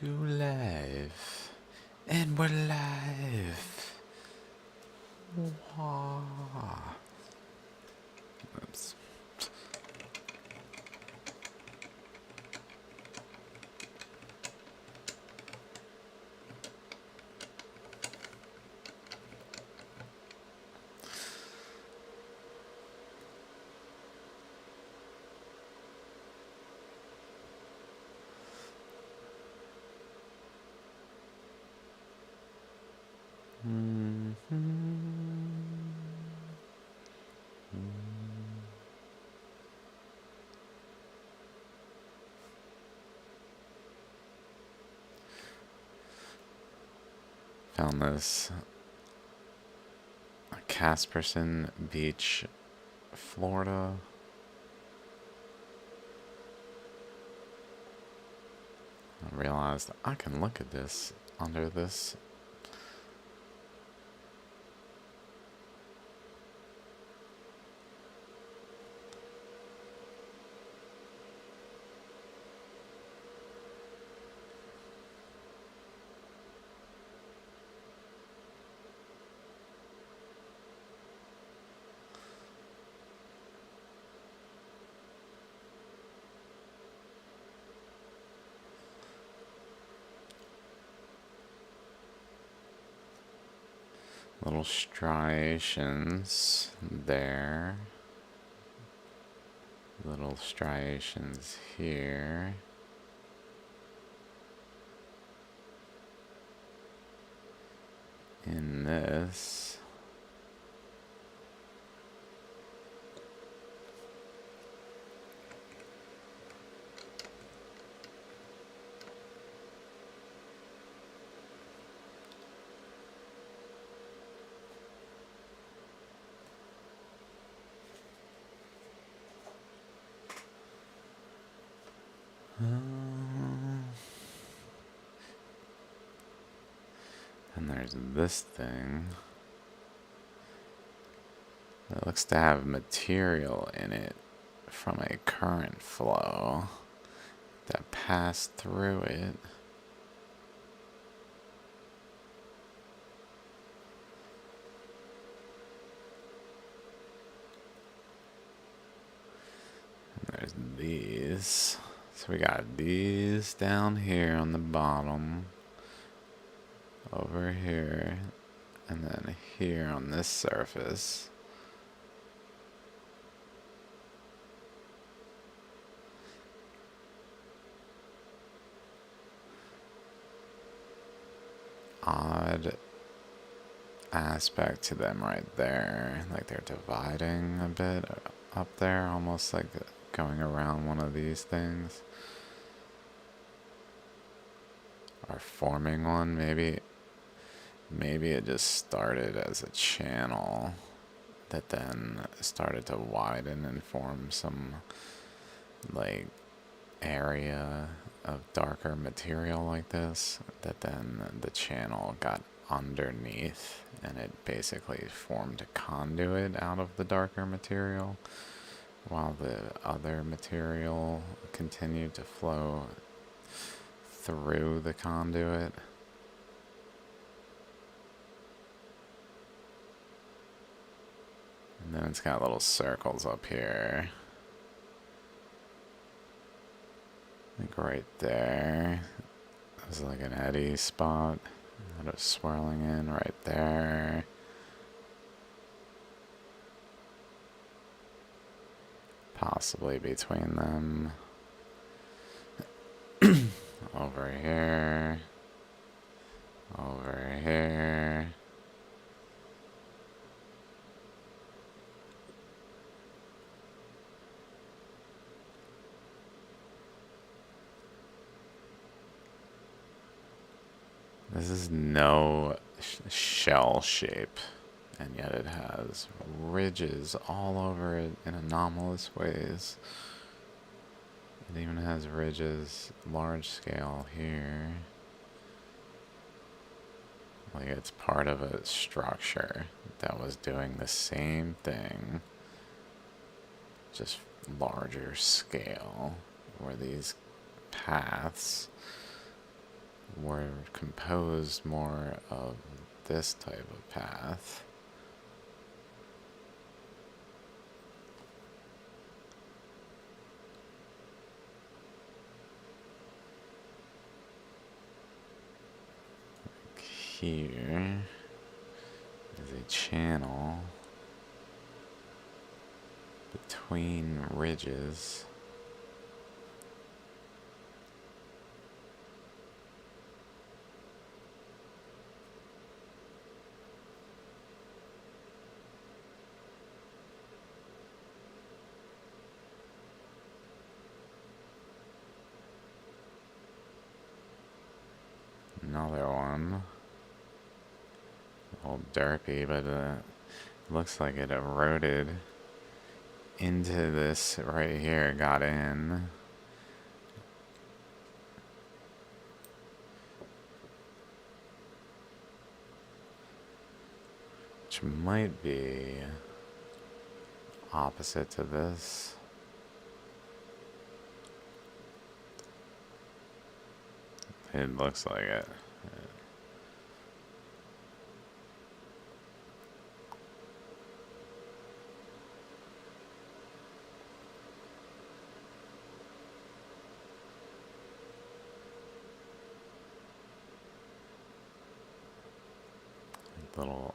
Go live. And we're live. Wah. Oops. Found this Casperson Beach, Florida. I realized I can look at this under this. Little striations there. Little striations here. In this. And there's this thing. It looks to have material in it from a current flow that passed through it. And there's these. So we got these down here on the bottom, over here, and then here on this surface. Odd aspect to them right there, like they're dividing a bit up there, almost like going around one of these things, or forming one. Maybe it just started as a channel that then started to widen and form some like area of darker material like this, that then the channel got underneath and it basically formed a conduit out of the darker material while the other material continued to flow through the conduit. And then it's got little circles up here. Like right there. There's like an eddy spot that is swirling in right there. Possibly between them. Over here. Over here. This is no shell shape, and yet it has ridges all over it in anomalous ways. It even has ridges large scale here. Like it's part of a structure that was doing the same thing, just larger scale, where these paths were composed more of this type of path. Here is a channel between ridges. Another one. A little derpy, but looks like it eroded into this right here, got in. Which might be opposite to this. It looks like it. Little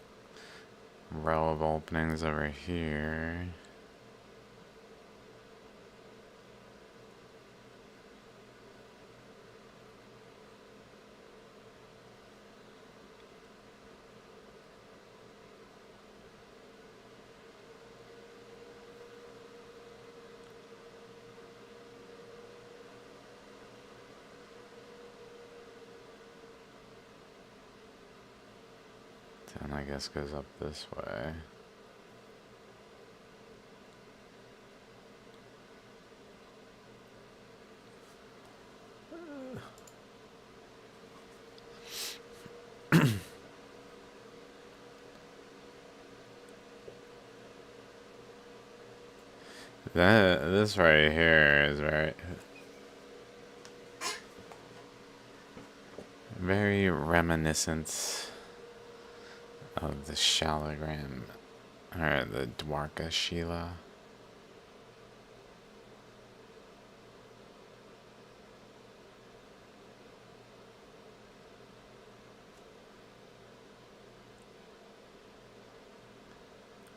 row of openings over here. Then I guess goes up this way. This right here is very reminiscent of the Shaligram, or the Dwarka Shila.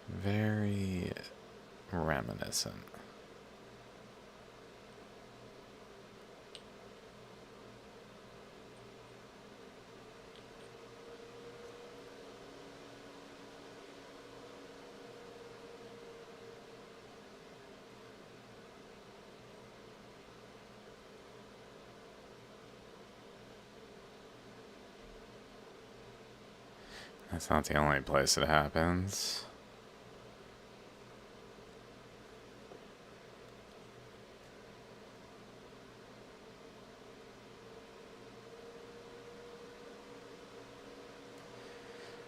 Very reminiscent. That's not the only place it happens.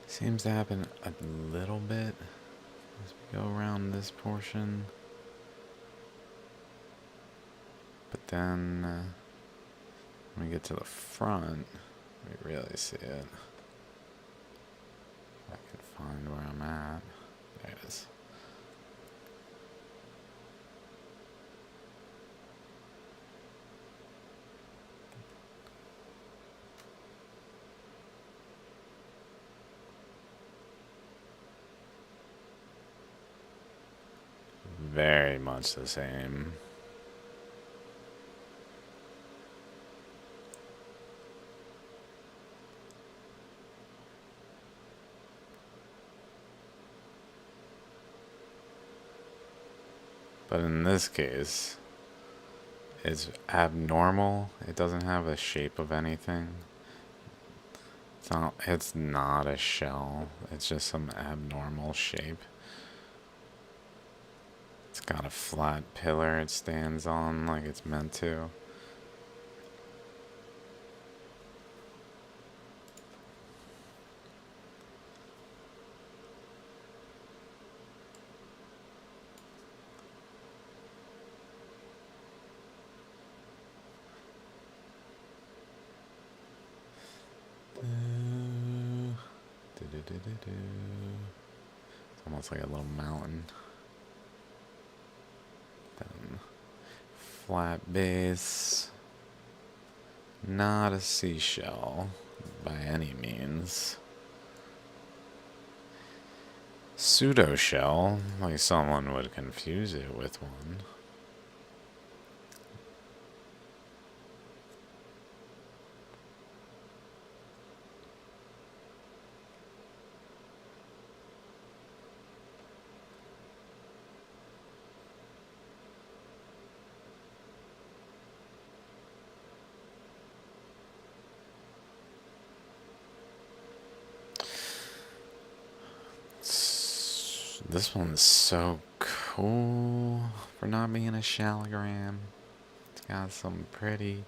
Seems to happen a little bit as we go around this portion. But then when we get to the front, we really see it. If I can find where I'm at. There it is. Very much the same. But in this case, it's abnormal. It doesn't have a shape of anything. It's not a shell. It's just some abnormal shape. It's got a flat pillar it stands on like it's meant to. It's almost like a little mountain. Then flat base. Not a seashell by any means. Pseudo shell, like someone would confuse it with one. This one's so cool for not being a Shaligram. It's got some pretty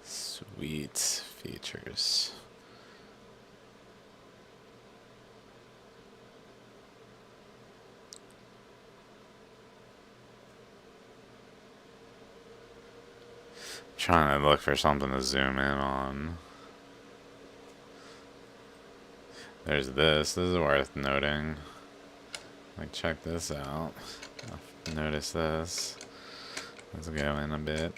sweet features. Trying to look for something to zoom in on. There's this. This is worth noting. Like, check this out. Notice this. Let's go in a bit.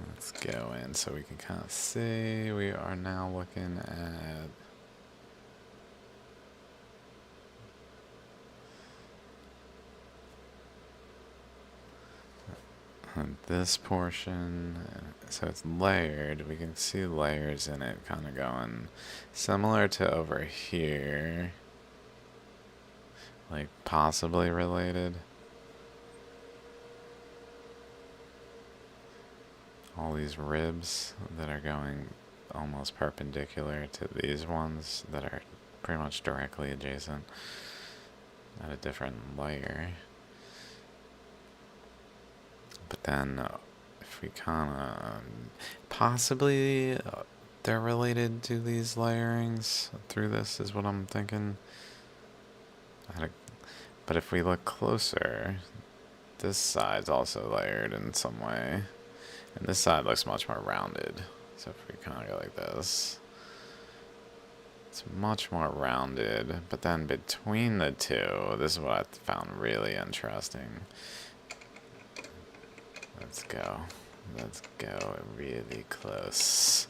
Let's go in so we can kind of see. We are now looking at this portion. So it's layered. We can see layers in it kind of going similar to over here. Like possibly related. All these ribs that are going almost perpendicular to these ones that are pretty much directly adjacent at a different layer. But then if we kind of possibly they're related to these layerings through this is what I'm thinking. But if we look closer, this side's also layered in some way. And this side looks much more rounded. So if we kind of go like this, it's much more rounded. But then between the two, this is what I found really interesting. Let's go. Let's go really close.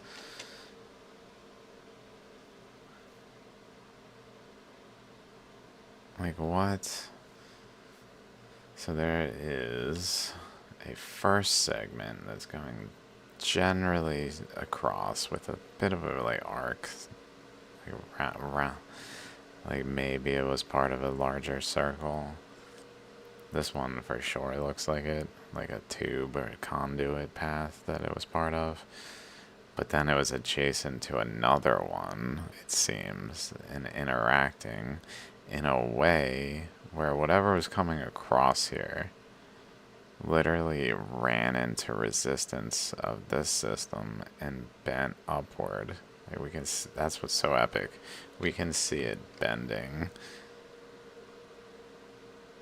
Like what? So there is a first segment that's going generally across with a bit of a like arc, like maybe it was part of a larger circle. This one for sure looks like it, like a tube or a conduit path that it was part of. But then it was adjacent to another one, it seems, and interacting in a way where whatever was coming across here literally ran into resistance of this system and bent upward. Like we can, that's what's so epic. We can see it bending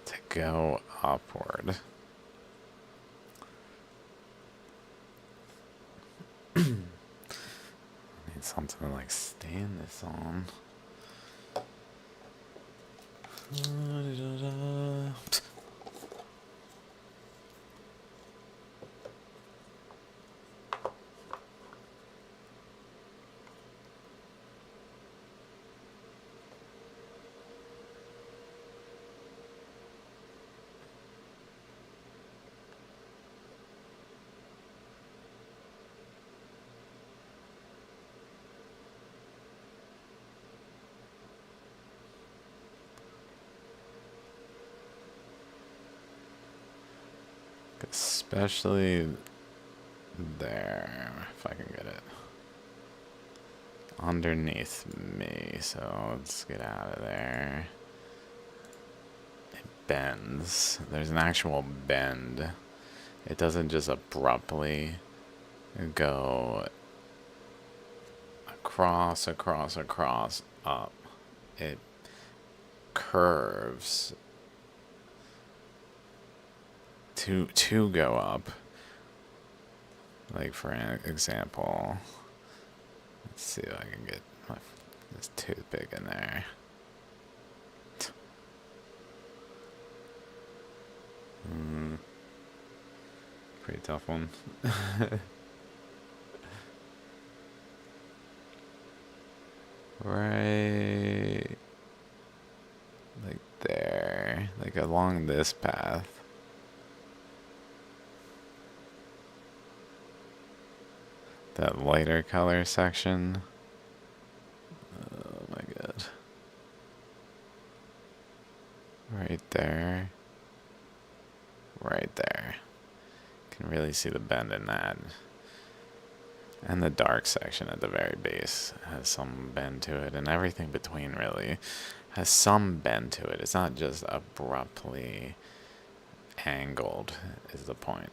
to go upward. I need something to like stand this on. Especially there, if I can get it underneath me. So let's get out of there. It bends. There's an actual bend. It doesn't just abruptly go across, up. It curves to go up. Like for an example, let's see if I can get my This toothpick in there. Pretty tough one. Right, like there, like along this path. That lighter color section. Oh my god. Right there. Right there. Can really see the bend in that. And the dark section at the very base has some bend to it, and everything between really has some bend to it. It's not just abruptly angled, is the point.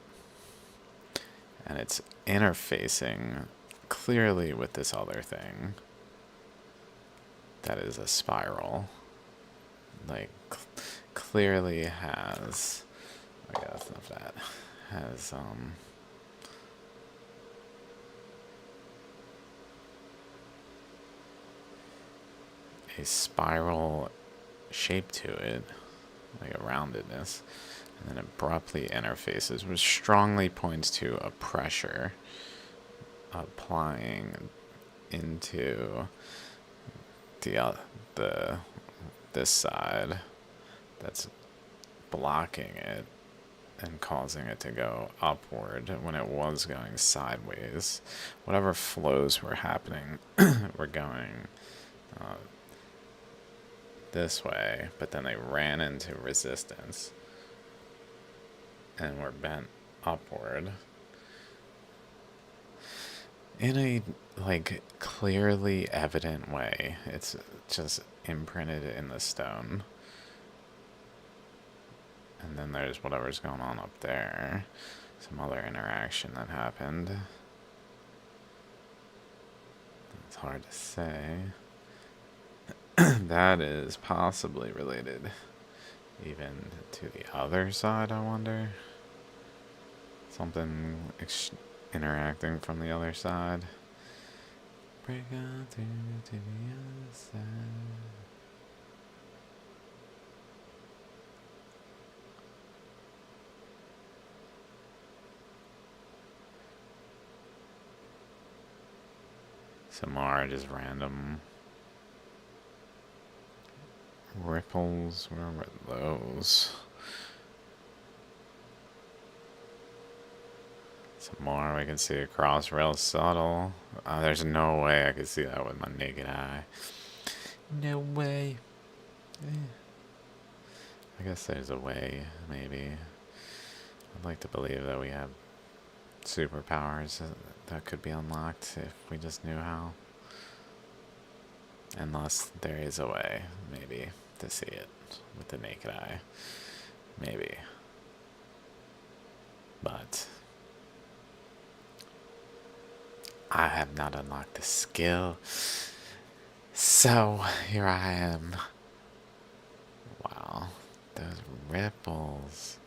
And it's interfacing clearly with this other thing that is a spiral. Like, clearly has, I guess enough of that, has, a spiral shape to it, like a roundedness, and then abruptly interfaces, which strongly points to a pressure applying into the this side that's blocking it and causing it to go upward when it was going sideways. Whatever flows were happening were going this way, but then they ran into resistance and were bent upward in a like clearly evident way. It's just imprinted in the stone. And then there's whatever's going on up there. Some other interaction that happened. It's hard to say. That is possibly related even to the other side, I wonder. Something interacting from the other side. Break on through to the other side. Some more just random ripples. Where were those? Some more we can see across, real subtle. There's no way I could see that with my naked eye. No way. I guess there's a way, maybe. I'd like to believe that we have superpowers that could be unlocked if we just knew how. Unless there is a way, maybe, to see it with the naked eye. Maybe. But I have not unlocked the skill. So here I am. Wow, those ripples.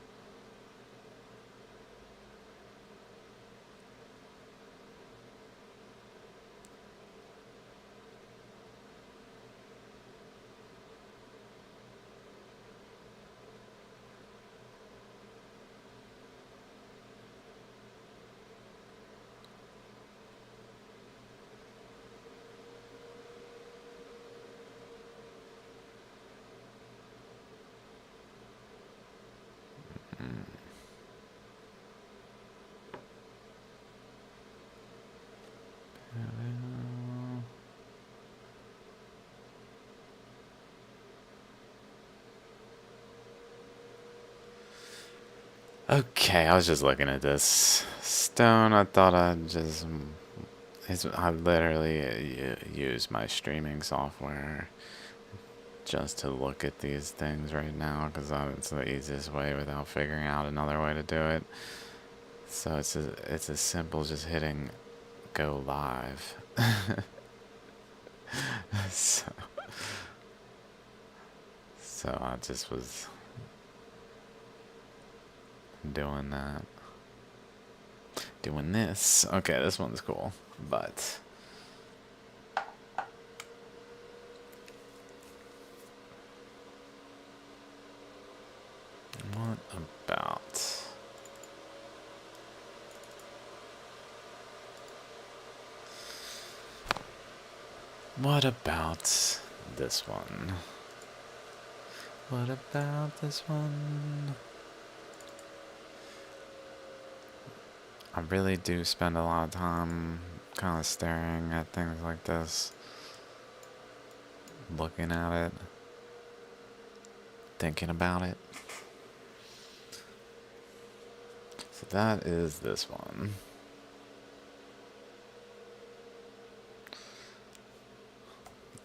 Okay, I was just looking at this stone. I thought I'd just... I literally use my streaming software just to look at these things right now because it's the easiest way without figuring out another way to do it. So it's as simple as just hitting go live. so I just was doing that. Doing this. Okay, this one's cool, but What about this one? What about this one? I really do spend a lot of time kind of staring at things like this, looking at it, thinking about it. So that is this one.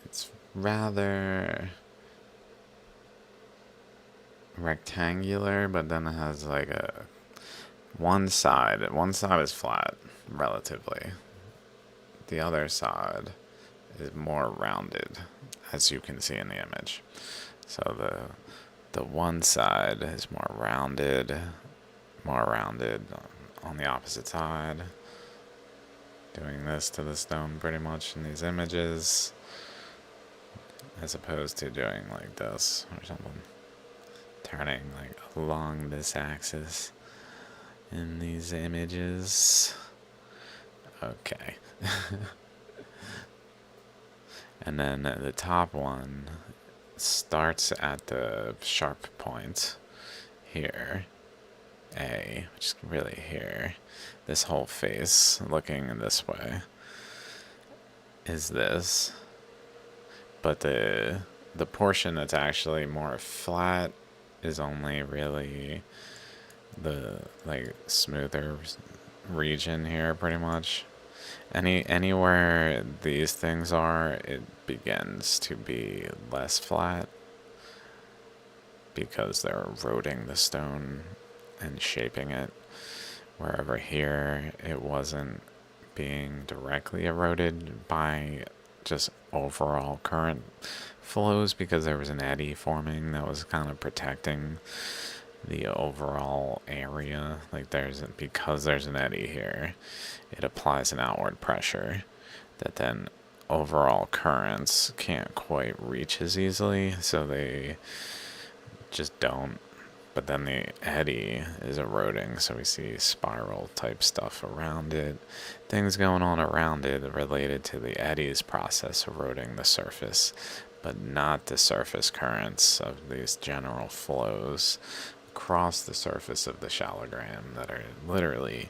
It's rather rectangular, but then it has like a one side is flat relatively. The other side is more rounded, as you can see in the image. So the one side is more rounded on the opposite side. Doing this to the stone pretty much in these images, as opposed to doing like this or something. Turning like along this axis in these images. Okay. And then the top one starts at the sharp point here, A, which is really here. This whole face looking this way is this. But the portion that's actually more flat is only really the like smoother region here pretty much. Anywhere these things are, it begins to be less flat because they're eroding the stone and shaping it. Wherever here it wasn't being directly eroded by just overall current flows because there was an eddy forming that was kind of protecting the overall area. Like because there's an eddy here, it applies an outward pressure that then overall currents can't quite reach as easily, so they just don't. But then the eddy is eroding, so we see spiral type stuff around it. Things going on around it related to the eddy's process eroding the surface, but not the surface currents of these general flows across the surface of the Shaligram that are literally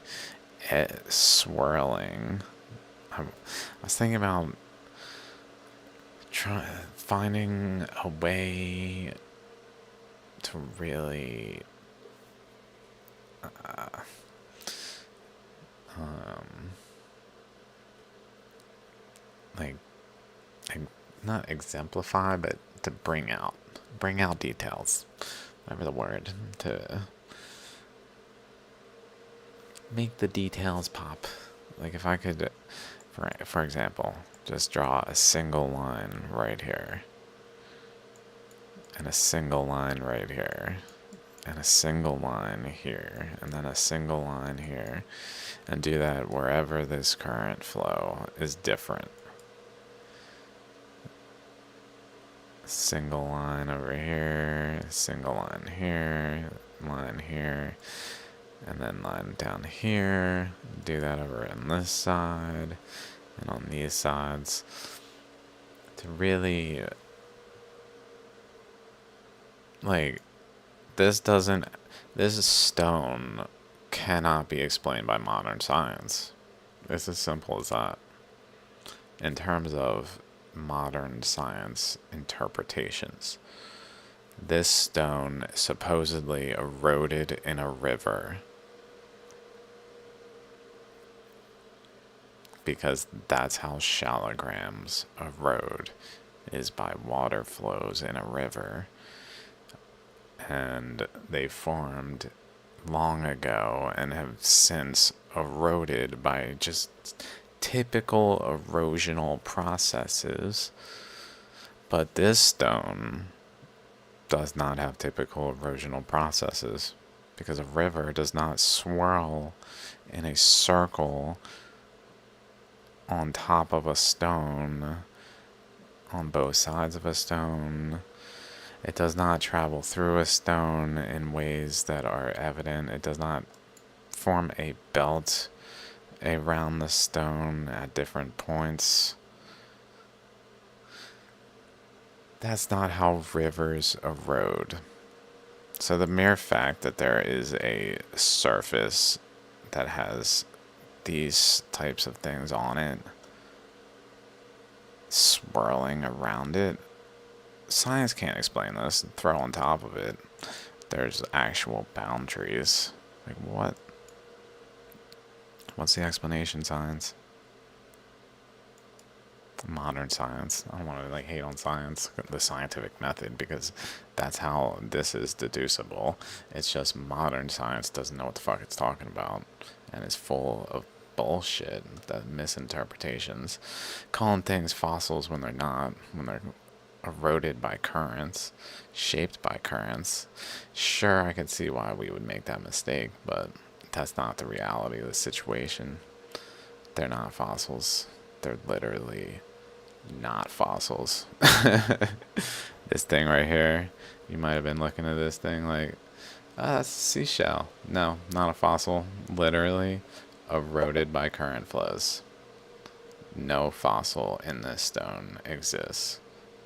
swirling. I was thinking about finding a way to really like not exemplify, but to bring out details, whatever the word, to make the details pop. Like if I could, for example, just draw a single line right here, and a single line right here, and a single line here, and then a single line here, and do that wherever this current flow is different. Single line over here, single line here, and then line down here. Do that over on this side and on these sides to really, like, this stone cannot be explained by modern science. It's as simple as that. In terms of modern science interpretations, this stone supposedly eroded in a river because that's how shaligrams erode, is by water flows in a river. And they formed long ago and have since eroded by just typical erosional processes. But this stone does not have typical erosional processes because a river does not swirl in a circle on top of a stone, on both sides of a stone. It does not travel through a stone in ways that are evident. It does not form a belt around the stone at different points. That's not how rivers erode. So the mere fact that there is a surface that has these types of things on it, swirling around it, science can't explain this. Throw on top of it, there's actual boundaries. Like what? What's the explanation, science? Modern science. I don't want to like hate on science, the scientific method, because that's how this is deducible. It's just modern science doesn't know what the fuck it's talking about, and is full of bullshit, the misinterpretations, calling things fossils when they're not, when they're eroded by currents, shaped by currents. Sure, I could see why we would make that mistake, but that's not the reality of the situation. They're not fossils. They're literally not fossils. This thing right here, you might have been looking at this thing like, that's a seashell. No, not a fossil. Literally eroded by current flows. No fossil in this stone exists.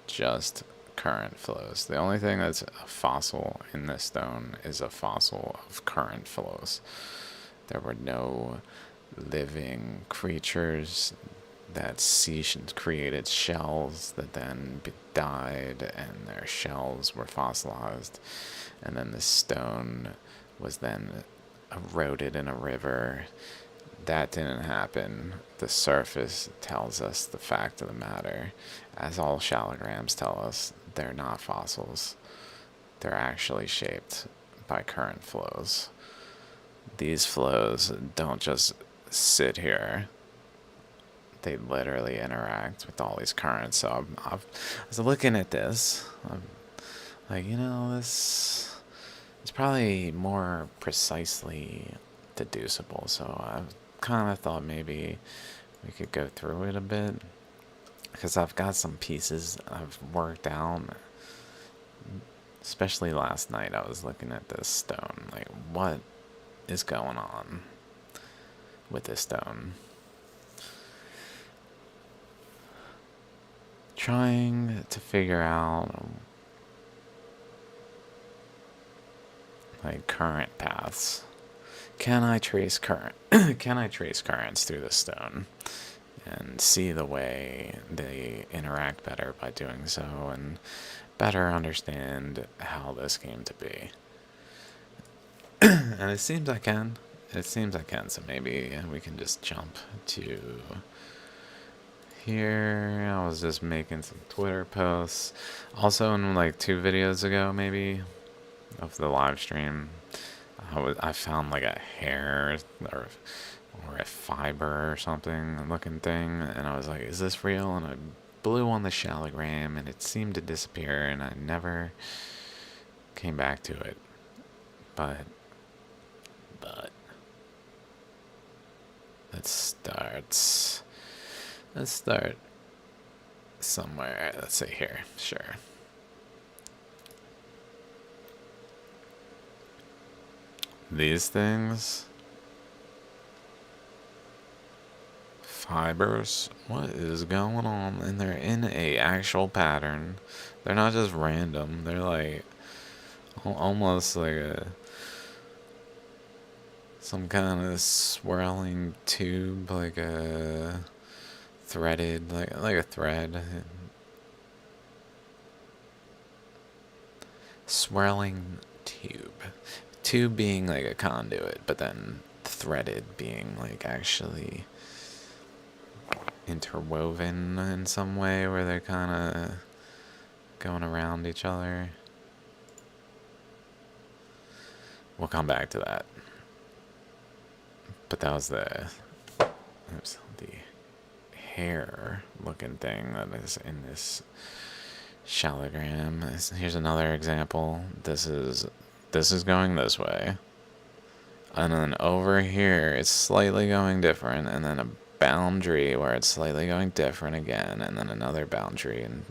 Just current flows. The only thing that's a fossil in this stone is a fossil of current flows. There were no living creatures that sea created shells that then died, and their shells were fossilized, and then the stone was then eroded in a river. That didn't happen. The surface tells us the fact of the matter. As all shaligrams tell us, they're not fossils. They're actually shaped by current flows. These flows don't just sit here. They literally interact with all these currents. So I was looking at this. I'm like, this is probably more precisely deducible. So I kind of thought maybe we could go through it a bit, because I've got some pieces I've worked out. Especially last night, I was looking at this stone. Like, what is going on with this stone? Trying to figure out like current paths. Can I trace current? Can I trace currents through the stone and see the way they interact better by doing so, and better understand how this came to be? And it seems I can. It seems I can. So maybe we can just jump to here. I was just making some Twitter posts. Also, in like 2 videos ago, maybe, of the live stream, I found like a hair or a fiber or something looking thing, and I was like, is this real? And I blew on the Shaligram, and it seemed to disappear, and I never came back to it. But let's start somewhere. Let's say here. Sure. These things, fibers, what is going on? And they're in a actual pattern. They're not just random. They're like almost like some kind of swirling tube, like a threaded, like a thread. Swirling tube. Tube being like a conduit, but then threaded being like actually interwoven in some way where they're kind of going around each other. We'll come back to that. But that was the hair looking thing that is in this Shaligram. Here's another example. This is going this way, and then over here it's slightly going different, and then a boundary where it's slightly going different again, and then another boundary and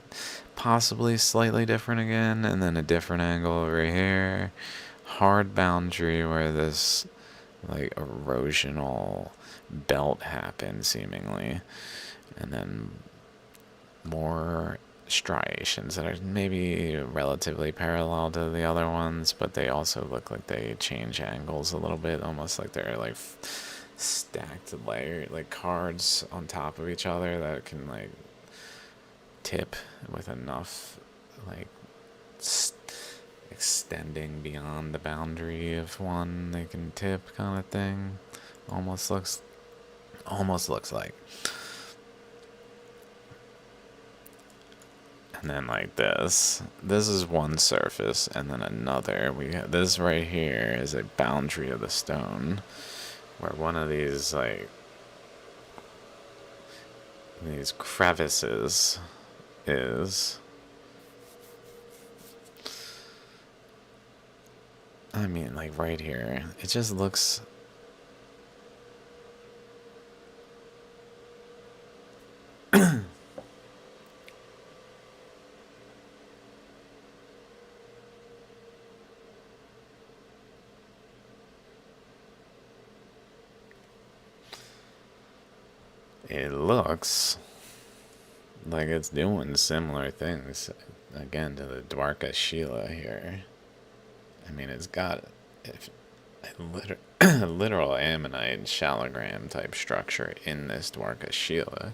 possibly slightly different again, and then a different angle over here. Hard boundary where this like erosional belt happens seemingly, and then more striations that are maybe relatively parallel to the other ones, but they also look like they change angles a little bit, almost like they're like stacked layer like cards on top of each other that can like tip with enough like extending beyond the boundary of one they can tip kind of thing. Almost looks like. And then like this is one surface, and then another. We have this right here is a boundary of the stone, where one of these like these crevices is. I mean, like right here, it just looks. It looks like it's doing similar things again to the Dwarka Sheila here. I mean, it's got a literal ammonite shaligram type structure in this Dwarka Sheila.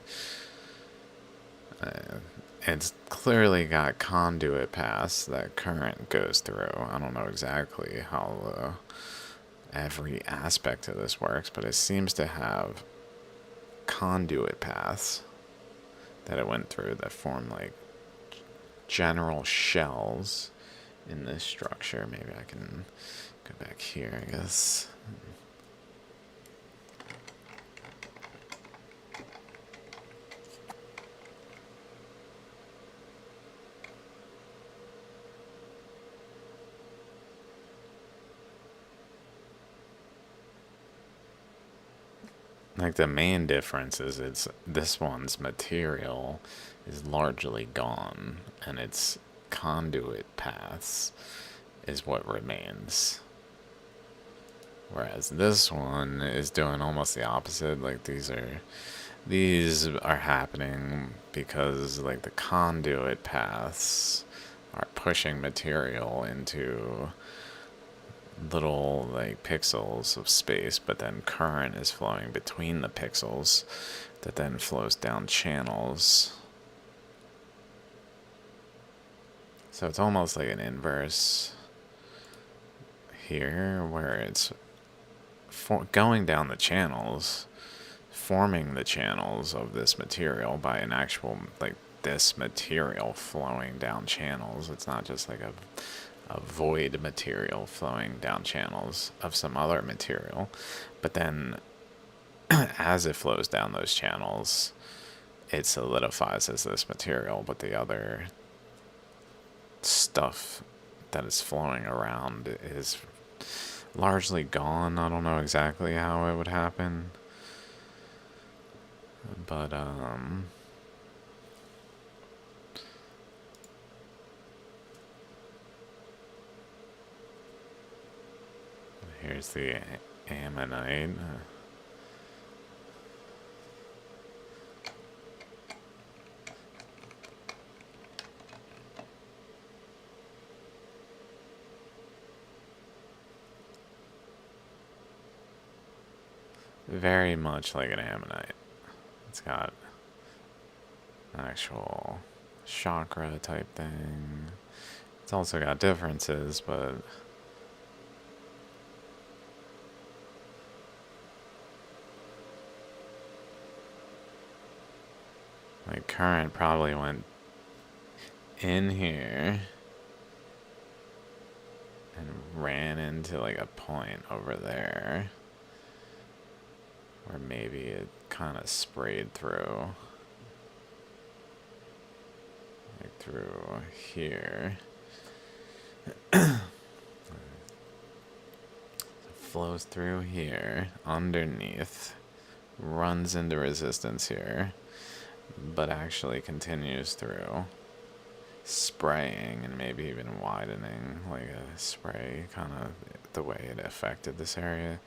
It's clearly got conduit paths that current goes through. I don't know exactly how every aspect of this works, but it seems to have conduit paths that it went through that form like general shells in this structure. Maybe I can go back here, I guess. Like the main difference is it's this one's material is largely gone, and its conduit paths is what remains. Whereas this one is doing almost the opposite. Like these are happening because like the conduit paths are pushing material into little like pixels of space, but then current is flowing between the pixels that then flows down channels. So it's almost like an inverse here, where it's going down the channels, forming the channels of this material by an actual like this material flowing down channels. It's not just like a void material flowing down channels of some other material, but then as it flows down those channels, it solidifies as this material, but the other stuff that is flowing around is largely gone. I don't know exactly how it would happen, but here's the ammonite. Very much like an ammonite. It's got an actual chakra type thing. It's also got differences, but like current probably went in here and ran into like a point over there where maybe it kind of sprayed through, like through here. Flows through here, underneath, runs into resistance here, but actually continues through, spraying and maybe even widening, like a spray, kind of the way it affected this area.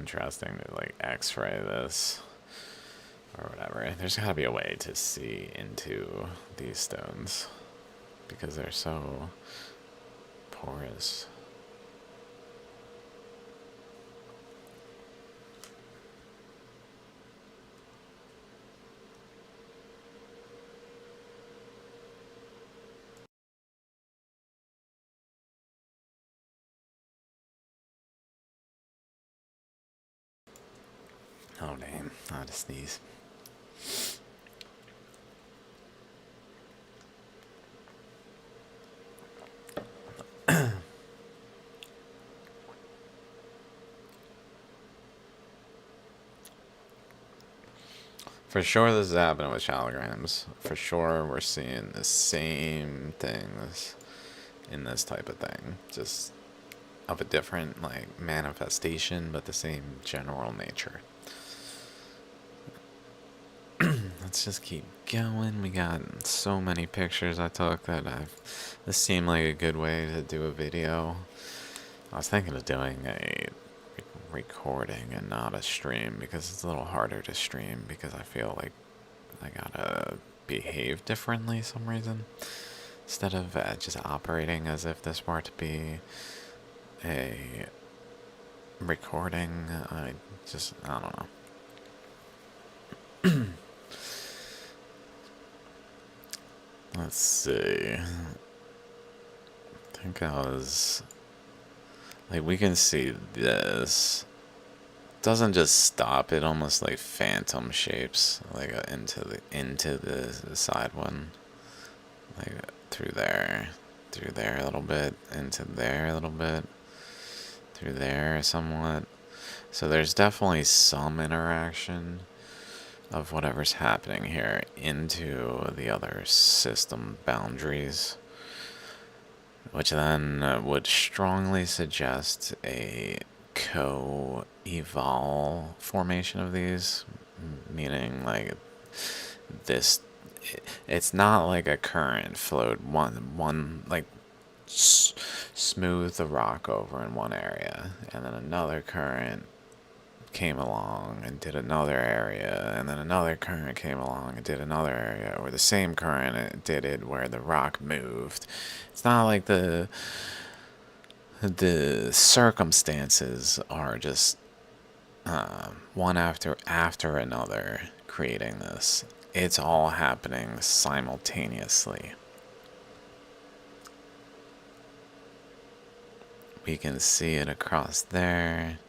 interesting to like x-ray this or whatever. There's gotta be a way to see into these stones because they're so porous. Oh damn, I had to sneeze. For sure this is happening with shaligrams. For sure we're seeing the same things in this type of thing. Just of a different like manifestation, but the same general nature. Let's just keep going. We got so many pictures I took that this seemed like a good way to do a video. I was thinking of doing a recording and not a stream because it's a little harder to stream because I feel like I gotta behave differently some reason instead of just operating as if this were to be a recording. I don't know. Let's see. I think I was like, we can see this doesn't just stop, it almost like phantom shapes like into the side one, like through there a little bit, into there a little bit, through there somewhat. So there's definitely some interaction of whatever's happening here into the other system boundaries, which then would strongly suggest a co-evolve formation of these, meaning like this, it's not like a current flowed one like smooth the rock over in one area and then another current came along and did another area, and then another current came along and did another area, or the same current did it where the rock moved. It's not like the circumstances are just one after another creating this. It's all happening simultaneously. We can see it across there.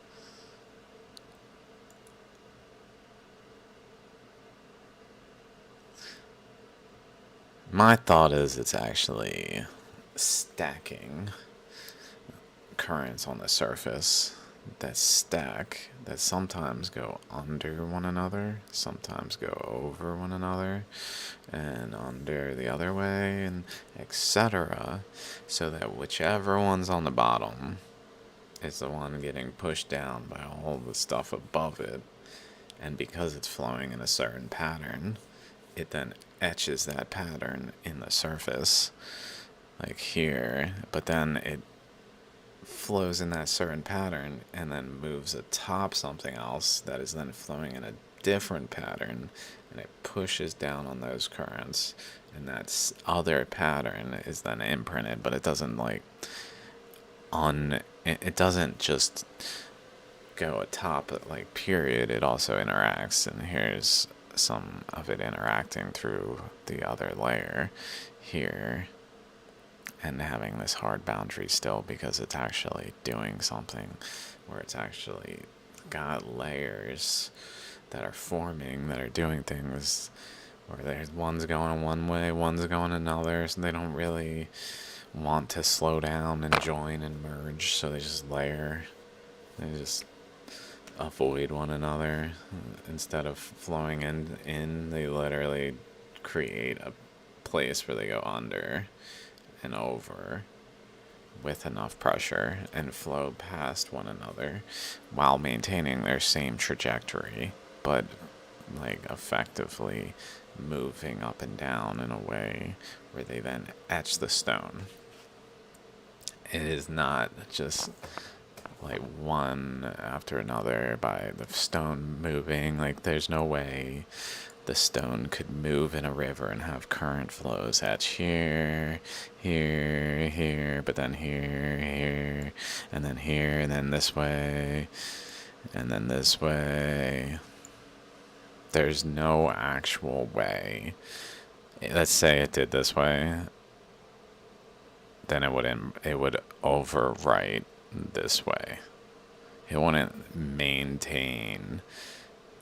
My thought is it's actually stacking currents on the surface that stack, that sometimes go under one another, sometimes go over one another, and under the other way, and etc. So that whichever one's on the bottom is the one getting pushed down by all the stuff above it. And because it's flowing in a certain pattern, it then etches that pattern in the surface, like here, but then it flows in that certain pattern and then moves atop something else that is then flowing in a different pattern, and it pushes down on those currents, and that other pattern is then imprinted, but it doesn't like it doesn't just go atop it like period, it also interacts, and here's some of it interacting through the other layer here and having this hard boundary still because it's actually doing something where it's actually got layers that are forming, that are doing things where there's one's going one way, one's going another, so they don't really want to slow down and join and merge, so they just layer. They just avoid one another. Instead of flowing in, they literally create a place where they go under and over with enough pressure and flow past one another while maintaining their same trajectory, but like effectively moving up and down in a way where they then etch the stone. It is not just like one after another by the stone moving. Like there's no way the stone could move in a river and have current flows at here, here, here, but then here, here, and then here, and then this way, and then this way. There's no actual way. Let's say it did this way, then it would overwrite this way. It wouldn't maintain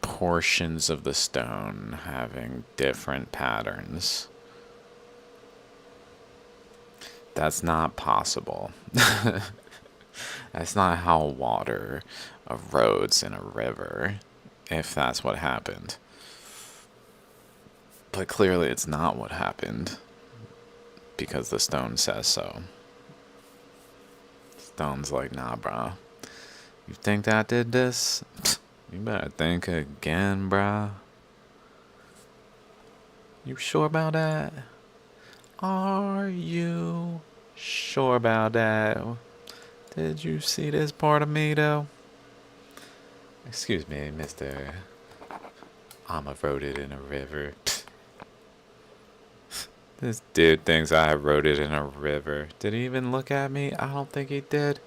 portions of the stone having different patterns. That's not possible. That's not how water erodes in a river, if that's what happened. But clearly it's not what happened, because the stone says so. Stone's like, nah, bro. You think that did this? You better think again, bruh. You sure about that? Are you sure about that? Did you see this part of me, though? Excuse me, Mr. I'm eroded in a river. This dude thinks I eroded in a river. Did he even look at me? I don't think he did.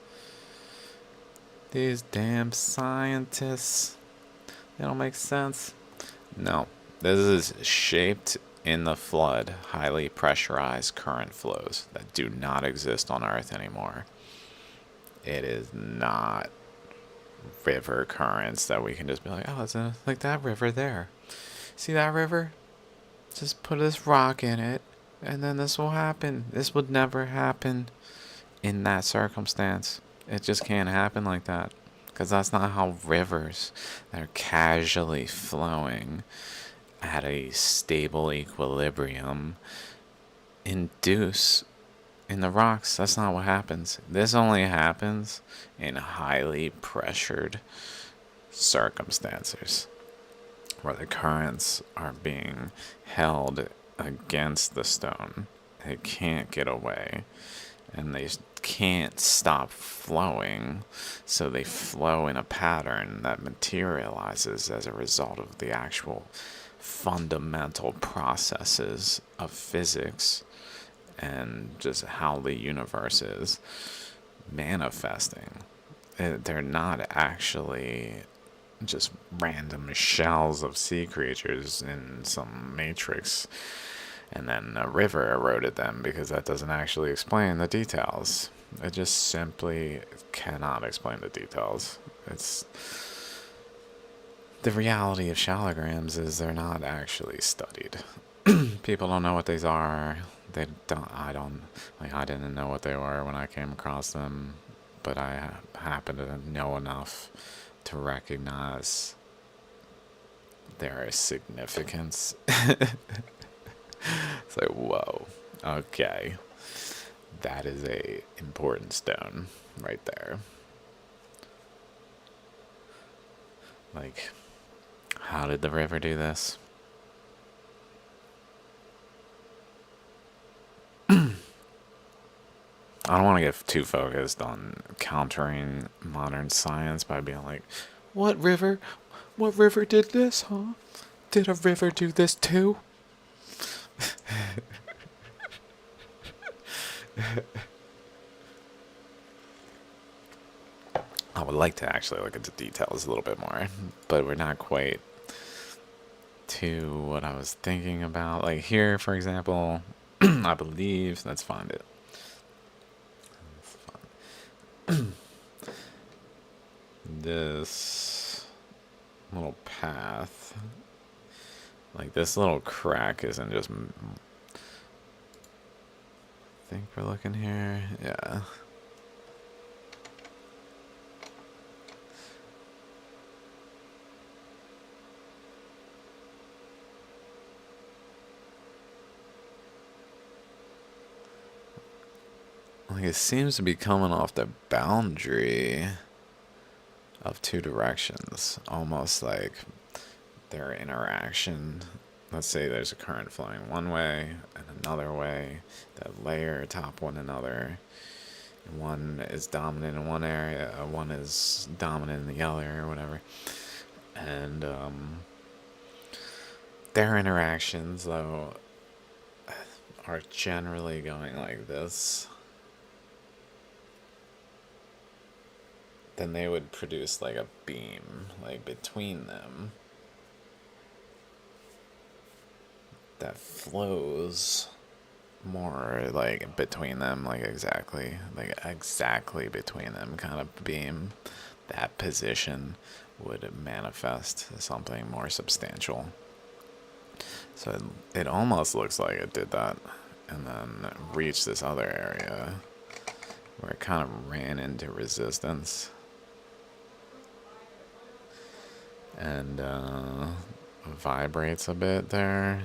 These damn scientists. They don't make sense. No. This is shaped in the flood, highly pressurized current flows that do not exist on Earth anymore. It is not river currents that we can just be like, oh, it's like that river there. See that river? Just put this rock in it, and then this will happen. This would never happen in that circumstance. It just can't happen like that. Because that's not how rivers that are casually flowing at a stable equilibrium induce in the rocks. That's not what happens. This only happens in highly pressured circumstances where the currents are being held against the stone. They can't get away, and they can't stop flowing, so they flow in a pattern that materializes as a result of the actual fundamental processes of physics and just how the universe is manifesting. They're not actually just random shells of sea creatures in some matrix and then a river eroded them, because that doesn't actually explain the details. It just simply cannot explain the details. It's the reality of shaligrams is they're not actually studied. People don't know what these are. They don't. I didn't know what they were when I came across them, but I happen to know enough to recognize their significance. It's like, whoa, okay, that is a important stone right there. Like, how did the river do this? I don't want to get too focused on countering modern science by being like, what river? What river did this, huh? Did a river do this too? I would like to actually look into details a little bit more, but we're not quite to what I was thinking about. Like here, for example, I believe, let's find it. This little path, like this little crack isn't just, I think we're looking here, yeah. Like it seems to be coming off the boundary of two directions, almost like their interaction. Let's say there's a current flowing one way and another way that layer atop one another, one is dominant in one area, one is dominant in the other, or whatever. And their interactions, though, are generally going like this. Then they would produce like a beam, like between them, that flows more like between them, like exactly between them kind of beam. That position would manifest something more substantial. So it almost looks like it did that and then reached this other area where it kind of ran into resistance and vibrates a bit there.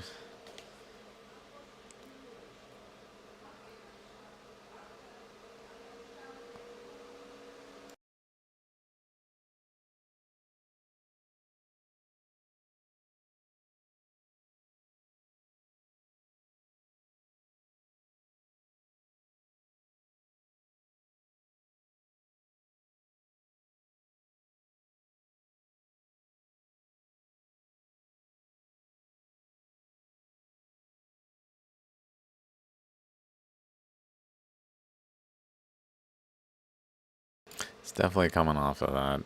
It's definitely coming off of that.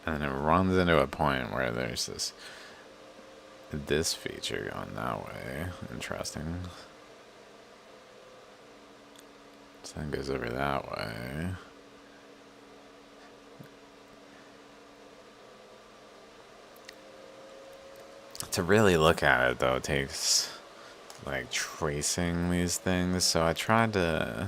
And it runs into a point where there's this feature going that way. Interesting. So then goes over that way. To really look at it, though, takes like tracing these things. So I tried to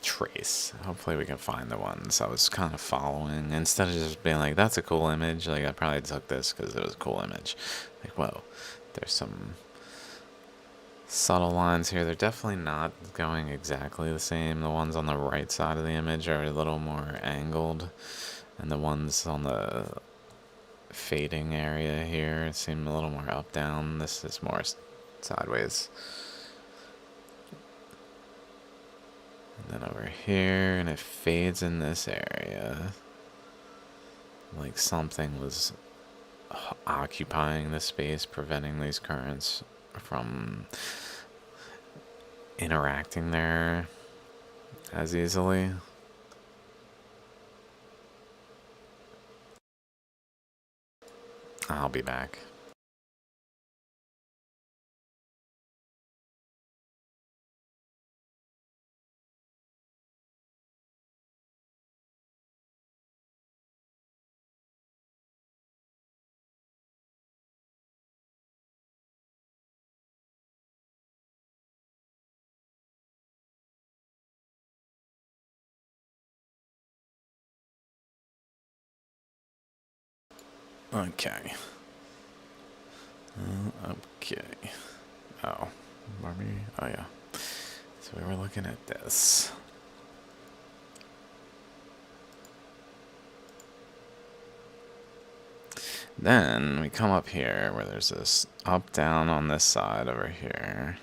trace. Hopefully we can find the ones I was kind of following instead of just being like, that's a cool image. Like, I probably took this because it was a cool image. Like, whoa, there's some subtle lines here. They're definitely not going exactly the same. The ones on the right side of the image are a little more angled, and the ones on the fading area here seem a little more up down. This is more sideways. And then over here, and it fades in this area. Like something was occupying the space, preventing these currents from interacting there as easily. I'll be back. Okay. Okay. Oh. Were we? Oh, yeah. So we were looking at this. Then we come up here where there's this up down on this side over here,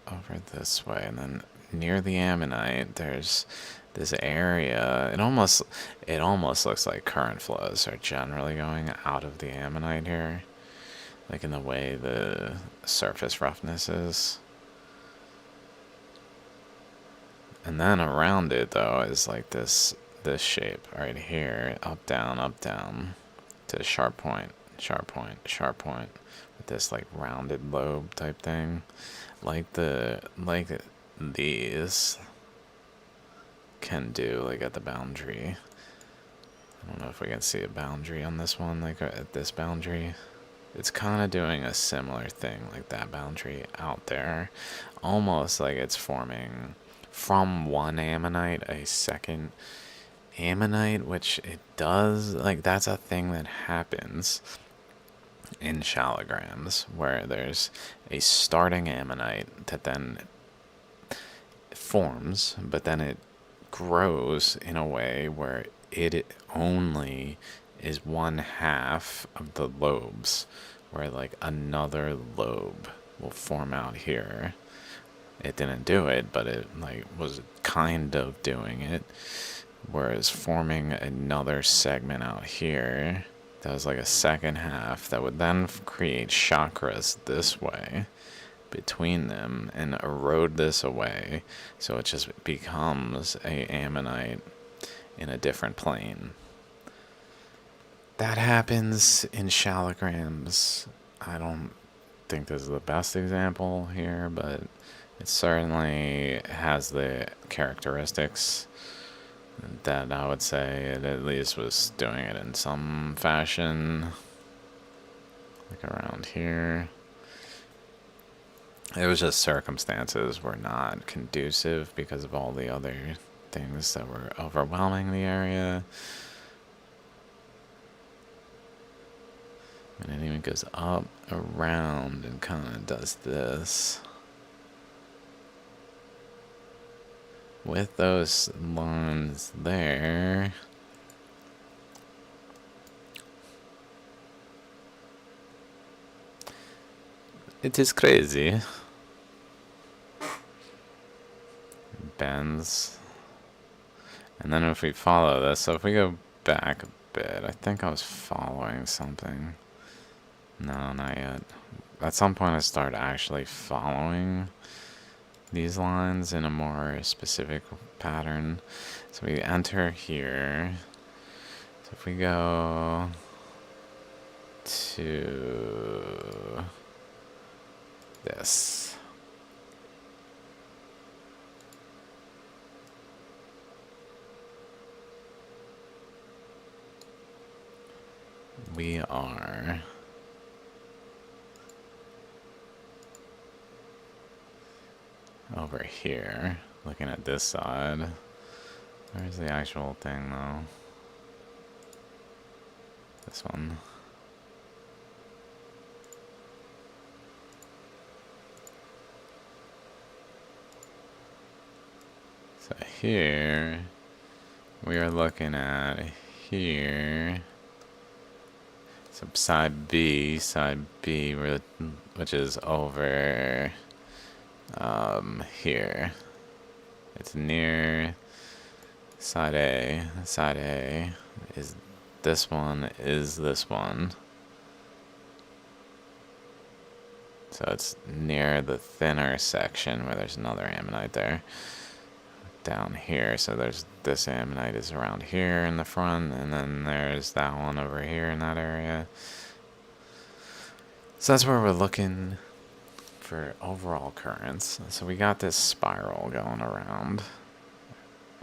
over this way, and then near the ammonite there's this area. It almost looks like current flows are generally going out of the ammonite here, like in the way the surface roughness is. And then around it though is like this shape right here, up down to sharp point, sharp point, sharp point, with this like rounded lobe type thing, like these can do like at the boundary. I don't know if we can see a boundary on this one, like at this boundary. It's kind of doing a similar thing like that boundary out there, almost like it's forming from one ammonite a second ammonite, which it does, like that's a thing that happens in shaligrams where there's a starting ammonite that then forms, but then it grows in a way where it only is one half of the lobes, where like another lobe will form out here. It didn't do it, but it like was kind of doing it. Whereas forming another segment out here, that was like a second half that would then create chakras this way between them and erode this away, so it just becomes a ammonite in a different plane. That happens in shaligrams. I don't think this is the best example here, but it certainly has the characteristics that I would say it at least was doing it in some fashion. Like around here. It was just circumstances were not conducive because of all the other things that were overwhelming the area. And it even goes up, around, and kind of does this. With those lines there, it is crazy. Bends. And then if we follow this, so if we go back a bit, I think I was following something. No, not yet. At some point I start actually following these lines in a more specific pattern. So we enter here. So if we go to this. We are over here, looking at this side. Where's the actual thing, though? This one. So here, we are looking at here. So side B, which is over here. It's near side A. Side A is this one, So it's near the thinner section where there's another ammonite there. Down here, so there's this ammonite is around here in the front, and then there's that one over here in that area. So that's where we're looking for overall currents. So we got this spiral going around,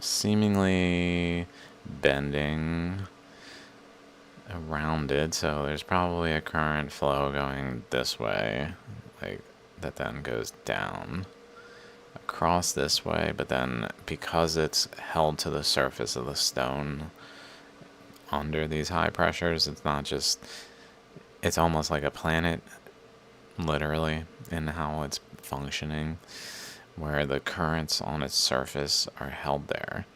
seemingly bending around it, so there's probably a current flow going this way, like that then goes down across this way, but then because it's held to the surface of the stone under these high pressures, it's not just, it's almost like a planet, literally, in how it's functioning, where the currents on its surface are held there.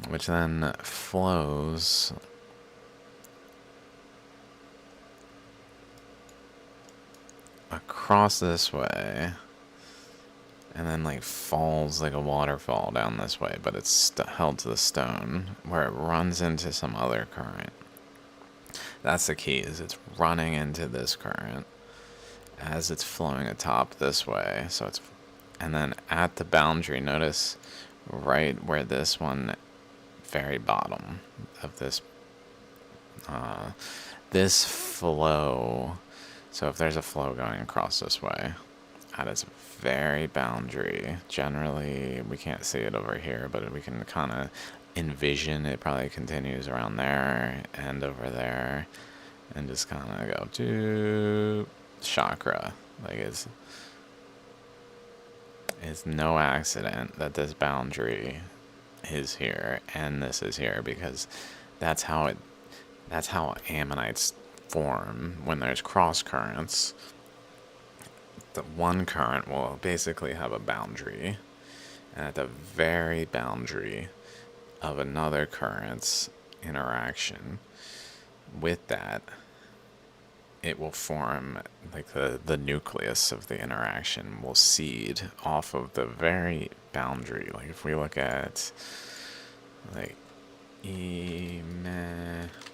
Which then flows across this way, and then like falls like a waterfall down this way, but it's held to the stone, where it runs into some other current. That's the key, is it's running into this current as it's flowing atop this way. So it's, and then at the boundary, notice right where this one, very bottom of this this flow, so if there's a flow going across this way at its very boundary, generally we can't see it over here, but we can kind of envision it probably continues around there and over there, and just kind of go to chakra. Like it's no accident that this boundary is here and this is here, because that's how it, That's how ammonites form when there's cross currents. The one current will basically have a boundary, and at the very boundary of another current's interaction with that, it will form, like the nucleus of the interaction will seed off of the very boundary. Like if we look at like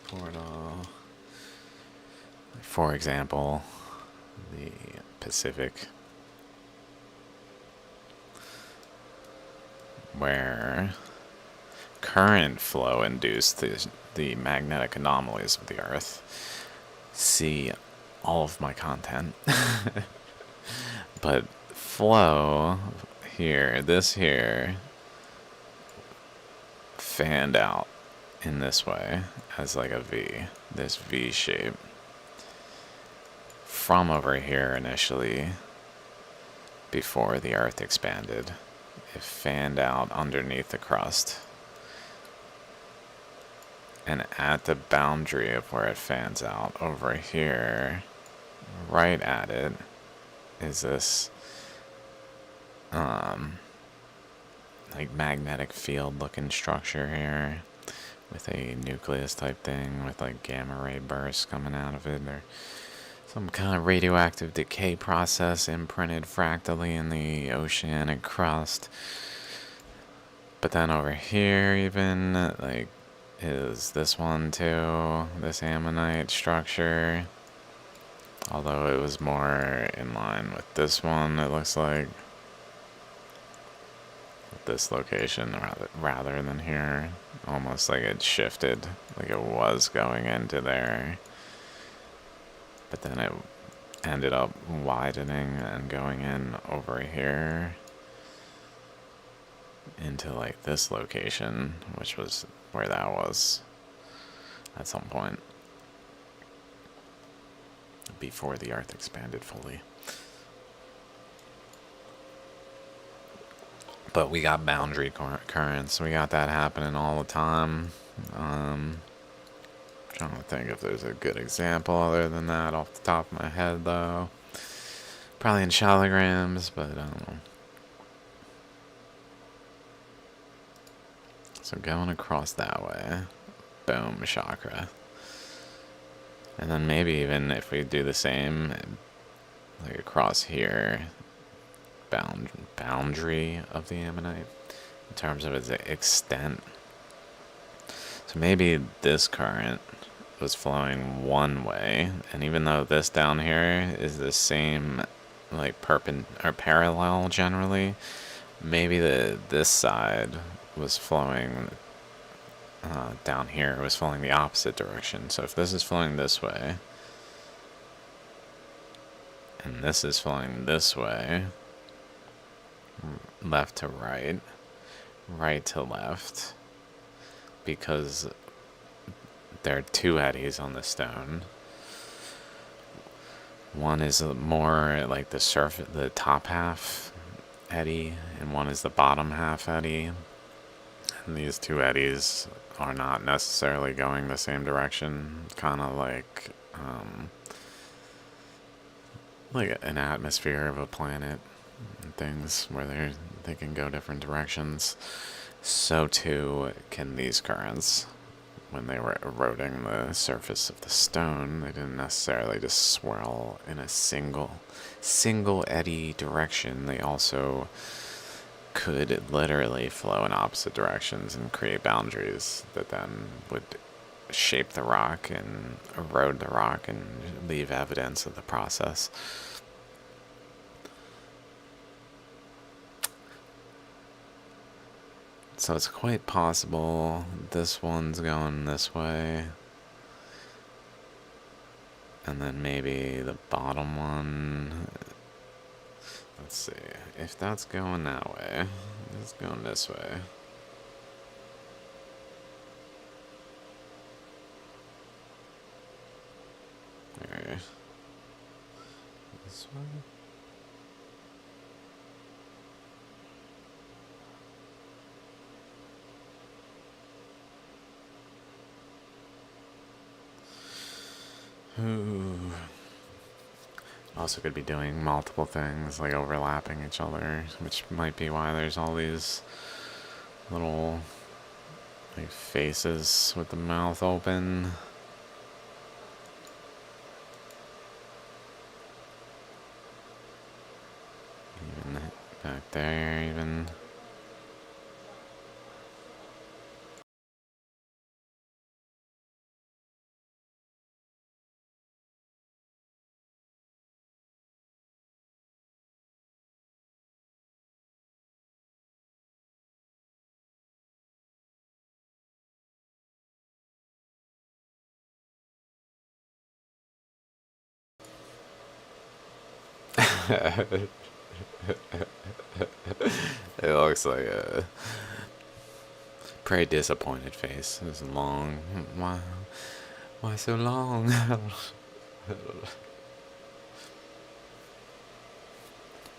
portal, for example, the Pacific, where current flow induced the magnetic anomalies of the Earth. See all of my content. But flow here, this here, fanned out in this way as like a V, this V shape. From over here initially, before the Earth expanded, it fanned out underneath the crust. And at the boundary of where it fans out, over here, right at it, is this like magnetic field looking structure here with a nucleus type thing with like gamma ray bursts coming out of it, or some kind of radioactive decay process imprinted fractally in the oceanic crust. But then over here even, like, is this one too, this ammonite structure, although it was more in line with this one, it looks like, this location rather than here, almost like it shifted, like it was going into there, but then it ended up widening and going in over here into like this location, which was where that was at some point before the Earth expanded fully. But we got boundary currents. We got that happening all the time. Trying to think if there's a good example other than that off the top of my head, though. Probably in Shaligrams, but I don't know. So going across that way. Boom, chakra. And then maybe even if we do the same, like across here, boundary of the ammonite in terms of its extent. So maybe this current was flowing one way, and even though this down here is the same, like or parallel generally, maybe this side was flowing down here, was flowing the opposite direction. So if this is flowing this way, and this is flowing this way, left to right, right to left, because there are two eddies on the stone. One is more like the top half eddy, and one is the bottom half eddy. And these two eddies are not necessarily going the same direction, kind of like an atmosphere of a planet and things where they can go different directions. So too can these currents. When they were eroding the surface of the stone, they didn't necessarily just swirl in a single eddy direction. They also could literally flow in opposite directions and create boundaries that then would shape the rock and erode the rock and leave evidence of the process. So it's quite possible this one's going this way, and then maybe the bottom one, let's see, if that's going that way, it's going this way. Alright. This way? Ooh. Also could be doing multiple things, like overlapping each other, which might be why there's all these little like faces with the mouth open. Even back there, even. It looks like a pretty disappointed face. It's long. Why so long?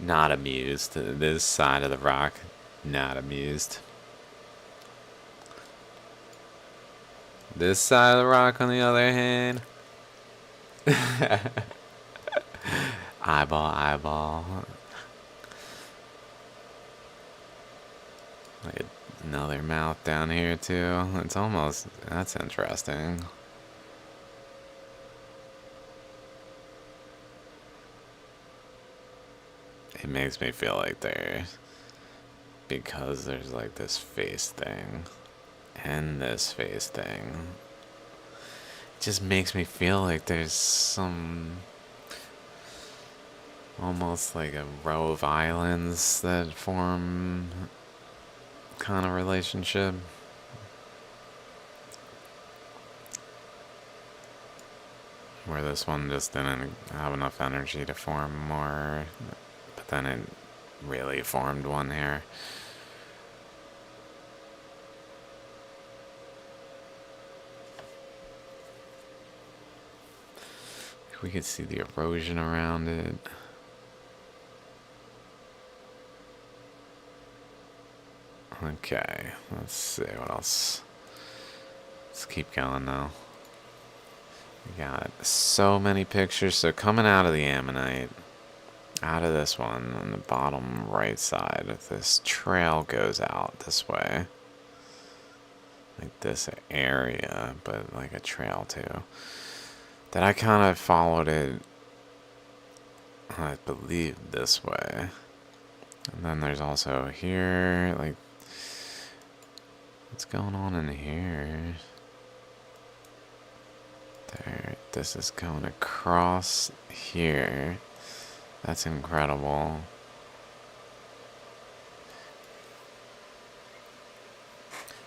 Not amused. This side of the rock, not amused. This side of the rock, on the other hand, eyeball, eyeball. Like another mouth down here too. It's almost, that's interesting. It makes me feel like because there's like this face thing and this face thing, it just makes me feel like there's some, almost like a row of islands that form kind of relationship. Where this one just didn't have enough energy to form more, but then it really formed one here. We could see the erosion around it. Okay, let's see what else. Let's keep going now. We got so many pictures. So coming out of the ammonite, out of this one on the bottom right side, this trail goes out this way. Like this area, but like a trail too. That I kind of followed it, I believe, this way. And then there's also here, like, what's going on in here? There, this is going across here. That's incredible.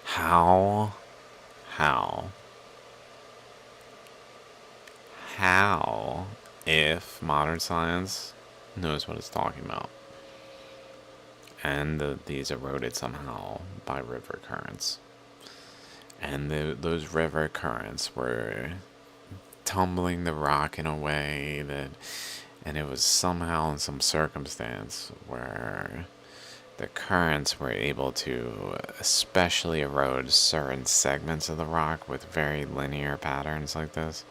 How, if modern science knows what it's talking about, and these eroded somehow by river currents, and those river currents were tumbling the rock in a way that, and it was somehow in some circumstance where the currents were able to especially erode certain segments of the rock with very linear patterns like this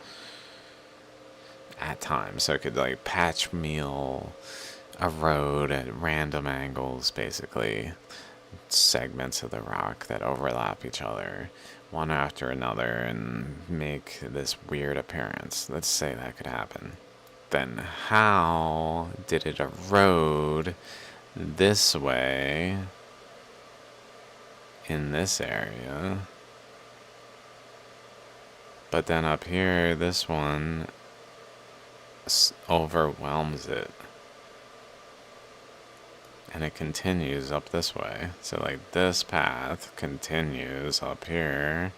at times. So it could like patch meal, erode at random angles, basically segments of the rock that overlap each other one after another and make this weird appearance. Let's say that could happen. Then how did it erode this way in this area, but then up here this one overwhelms it and it continues up this way? So like this path continues up here,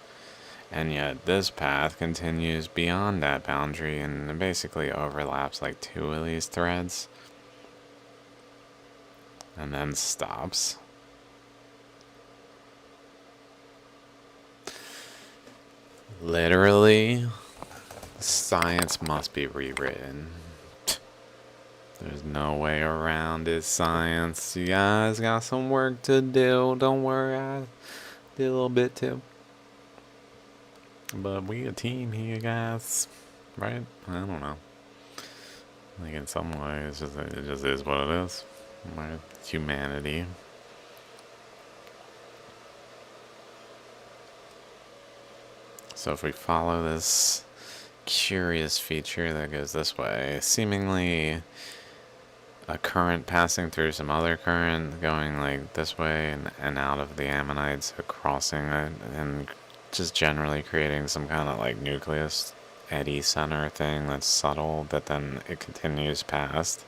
and yet this path continues beyond that boundary and basically overlaps like two of these threads and then stops. Literally, science must be rewritten. There's no way around it, science. You guys got some work to do. Don't worry, I did a little bit too. But we a team here, guys. right? I don't know. Like in some ways, it just is what it is. Right? Humanity. So if we follow this curious feature that goes this way, seemingly a current passing through some other current going like this way and out of the ammonites, crossing it, and just generally creating some kind of like nucleus eddy center thing that's subtle, that then it continues past.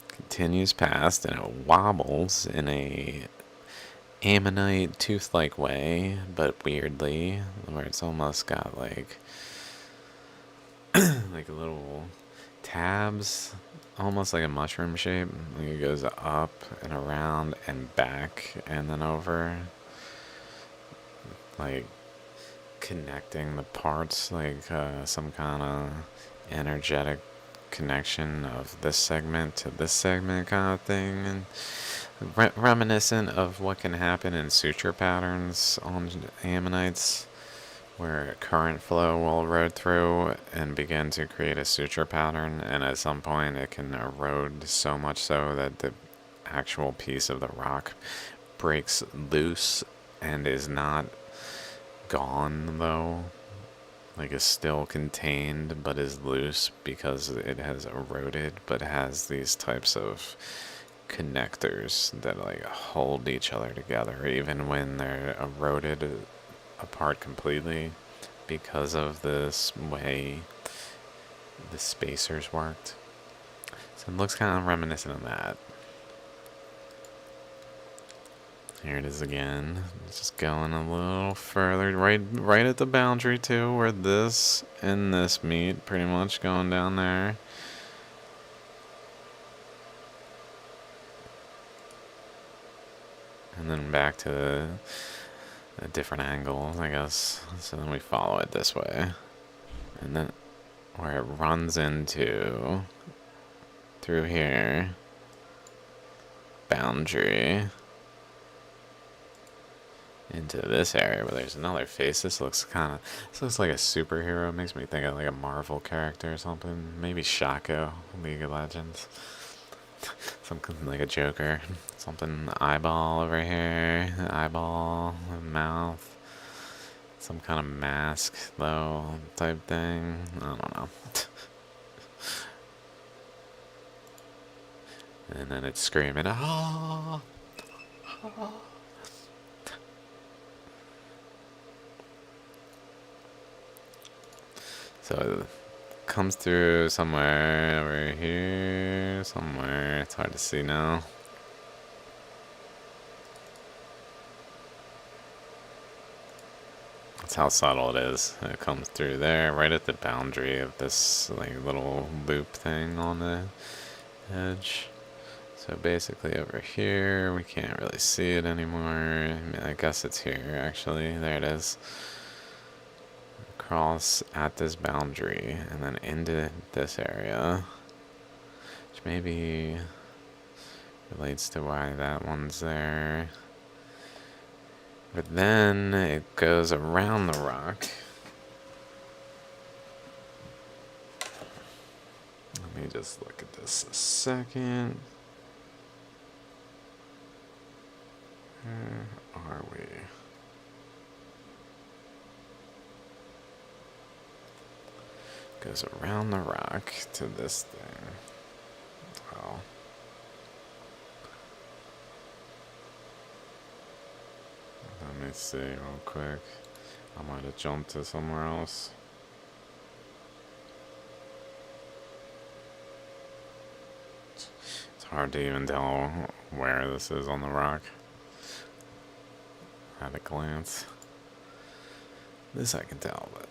Continues past, and it wobbles in a ammonite tooth-like way, but weirdly, where it's almost got like like little tabs, almost like a mushroom shape. Like it goes up and around and back and then over, like connecting the parts, like some kind of energetic connection of this segment to this segment kind of thing, and reminiscent of what can happen in suture patterns on ammonites, where current flow will erode through and begin to create a suture pattern, and at some point it can erode so much so that the actual piece of the rock breaks loose and is not gone, though. Like, is still contained but is loose because it has eroded, but has these types of connectors that like hold each other together even when they're eroded apart completely, because of this way the spacers worked. So it looks kind of reminiscent of that. Here it is again. Just going a little further, right at the boundary too, where this and this meet, pretty much going down there. And then back to a different angle, I guess. So then we follow it this way. And then where it runs into, through here, boundary, into this area where there's another face. This looks like a superhero. It makes me think of like a Marvel character or something. Maybe Shaco, League of Legends. Something like a Joker. Something eyeball over here. Eyeball, mouth. Some kind of mask, though, type thing. I don't know. And then it's screaming, ah! So it comes through somewhere over here, somewhere. It's hard to see now. That's how subtle it is. It comes through there, right at the boundary of this like little loop thing on the edge. So basically over here, we can't really see it anymore. I mean, I guess it's here actually. There it is. Cross at this boundary and then into this area, which maybe relates to why that one's there. But then it goes around the rock. Let me just look at this a second. Where are we? Goes around the rock to this thing. Oh. Let me see real quick. I might have jumped to somewhere else. It's hard to even tell where this is on the rock at a glance. This I can tell, but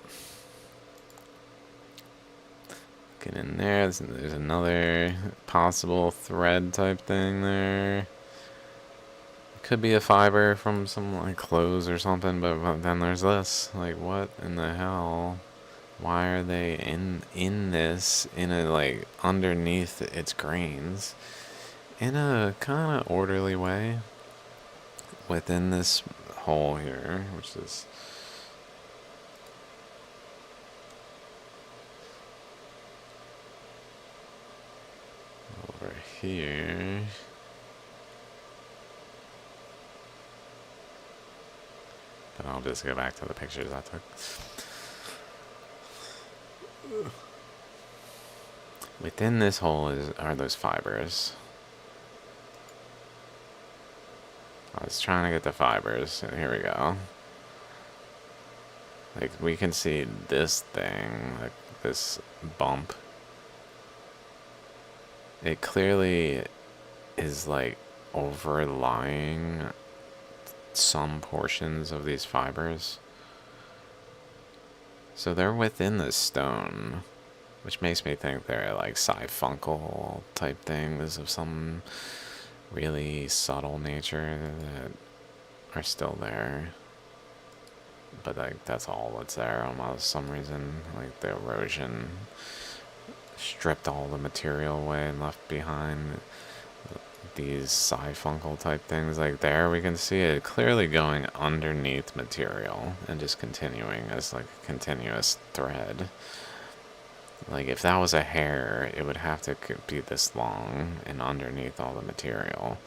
get in there. There's another possible thread type thing there. Could be a fiber from some like clothes or something, but then there's this. Like, what in the hell? Why are they in this, in a like underneath its grains, in a kind of orderly way within this hole here, which is over here. But I'll just go back to the pictures I took. Within this hole are those fibers. I was trying to get the fibers, and here we go. Like, we can see this thing, like this bump. It clearly is like overlying some portions of these fibers. So they're within the stone, which makes me think they're like sci-fungal type things of some really subtle nature that are still there. But like that's all that's there almost some reason. Like the erosion stripped all the material away and left behind these sci-fungal type things. Like there we can see it clearly going underneath material and just continuing as like a continuous thread. Like if that was a hair, it would have to be this long and underneath all the material,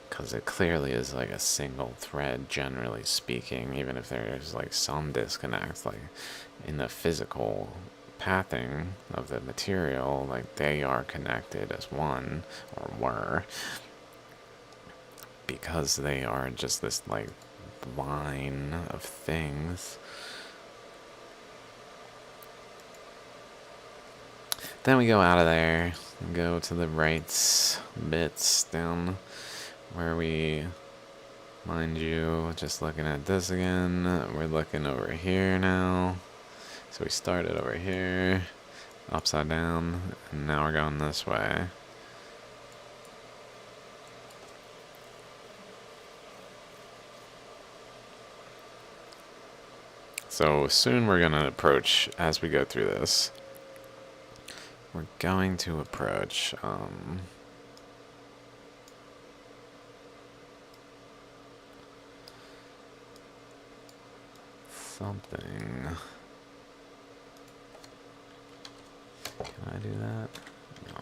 because it clearly is like a single thread, generally speaking, even if there's like some disconnect, like in the physical pathing of the material, like they are connected as one, or were, because they are just this like line of things. Then we go out of there and go to the right bits down where we, mind you, just looking at this again, we're looking over here now. So we started over here, upside down, and now we're going this way. So soon we're going to approach, as we go through this, we're going to approach something. Can I do that? No.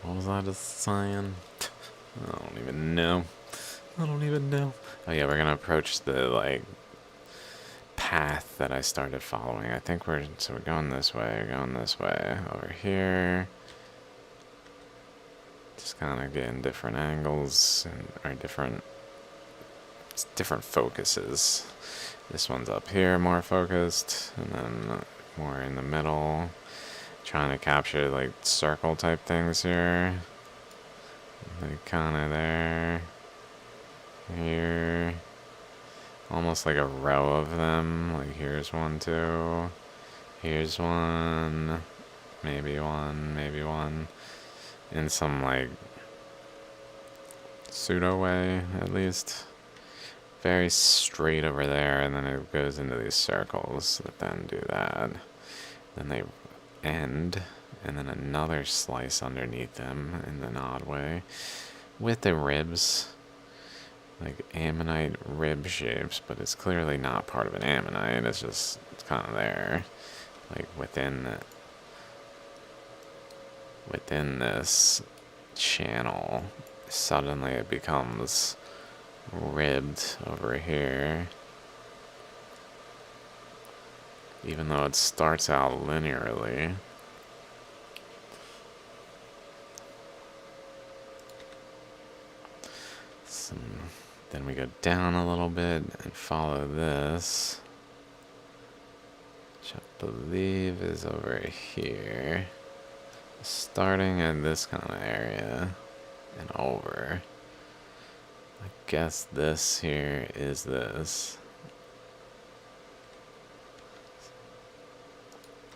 What was I just saying? I don't even know. I don't even know. Oh yeah, we're gonna approach the like path that I started following. I think we're going this way, over here. Just kind of getting different angles or different focuses. This one's up here, more focused, and then more in the middle. Trying to capture like circle type things here. Like kind of there. Here. Almost like a row of them. Like here's one, two. Here's one. Maybe one. In some like pseudo way, at least. Very straight over there, and then it goes into these circles that then do that. Then they end, and then another slice underneath them in an odd way, with the ribs, like ammonite rib shapes, but it's clearly not part of an ammonite. It's kind of there, like within this channel. Suddenly it becomes ribbed over here, even though it starts out linearly. So then we go down a little bit and follow this, which I believe is over here, starting in this kind of area and over. I guess this here is this.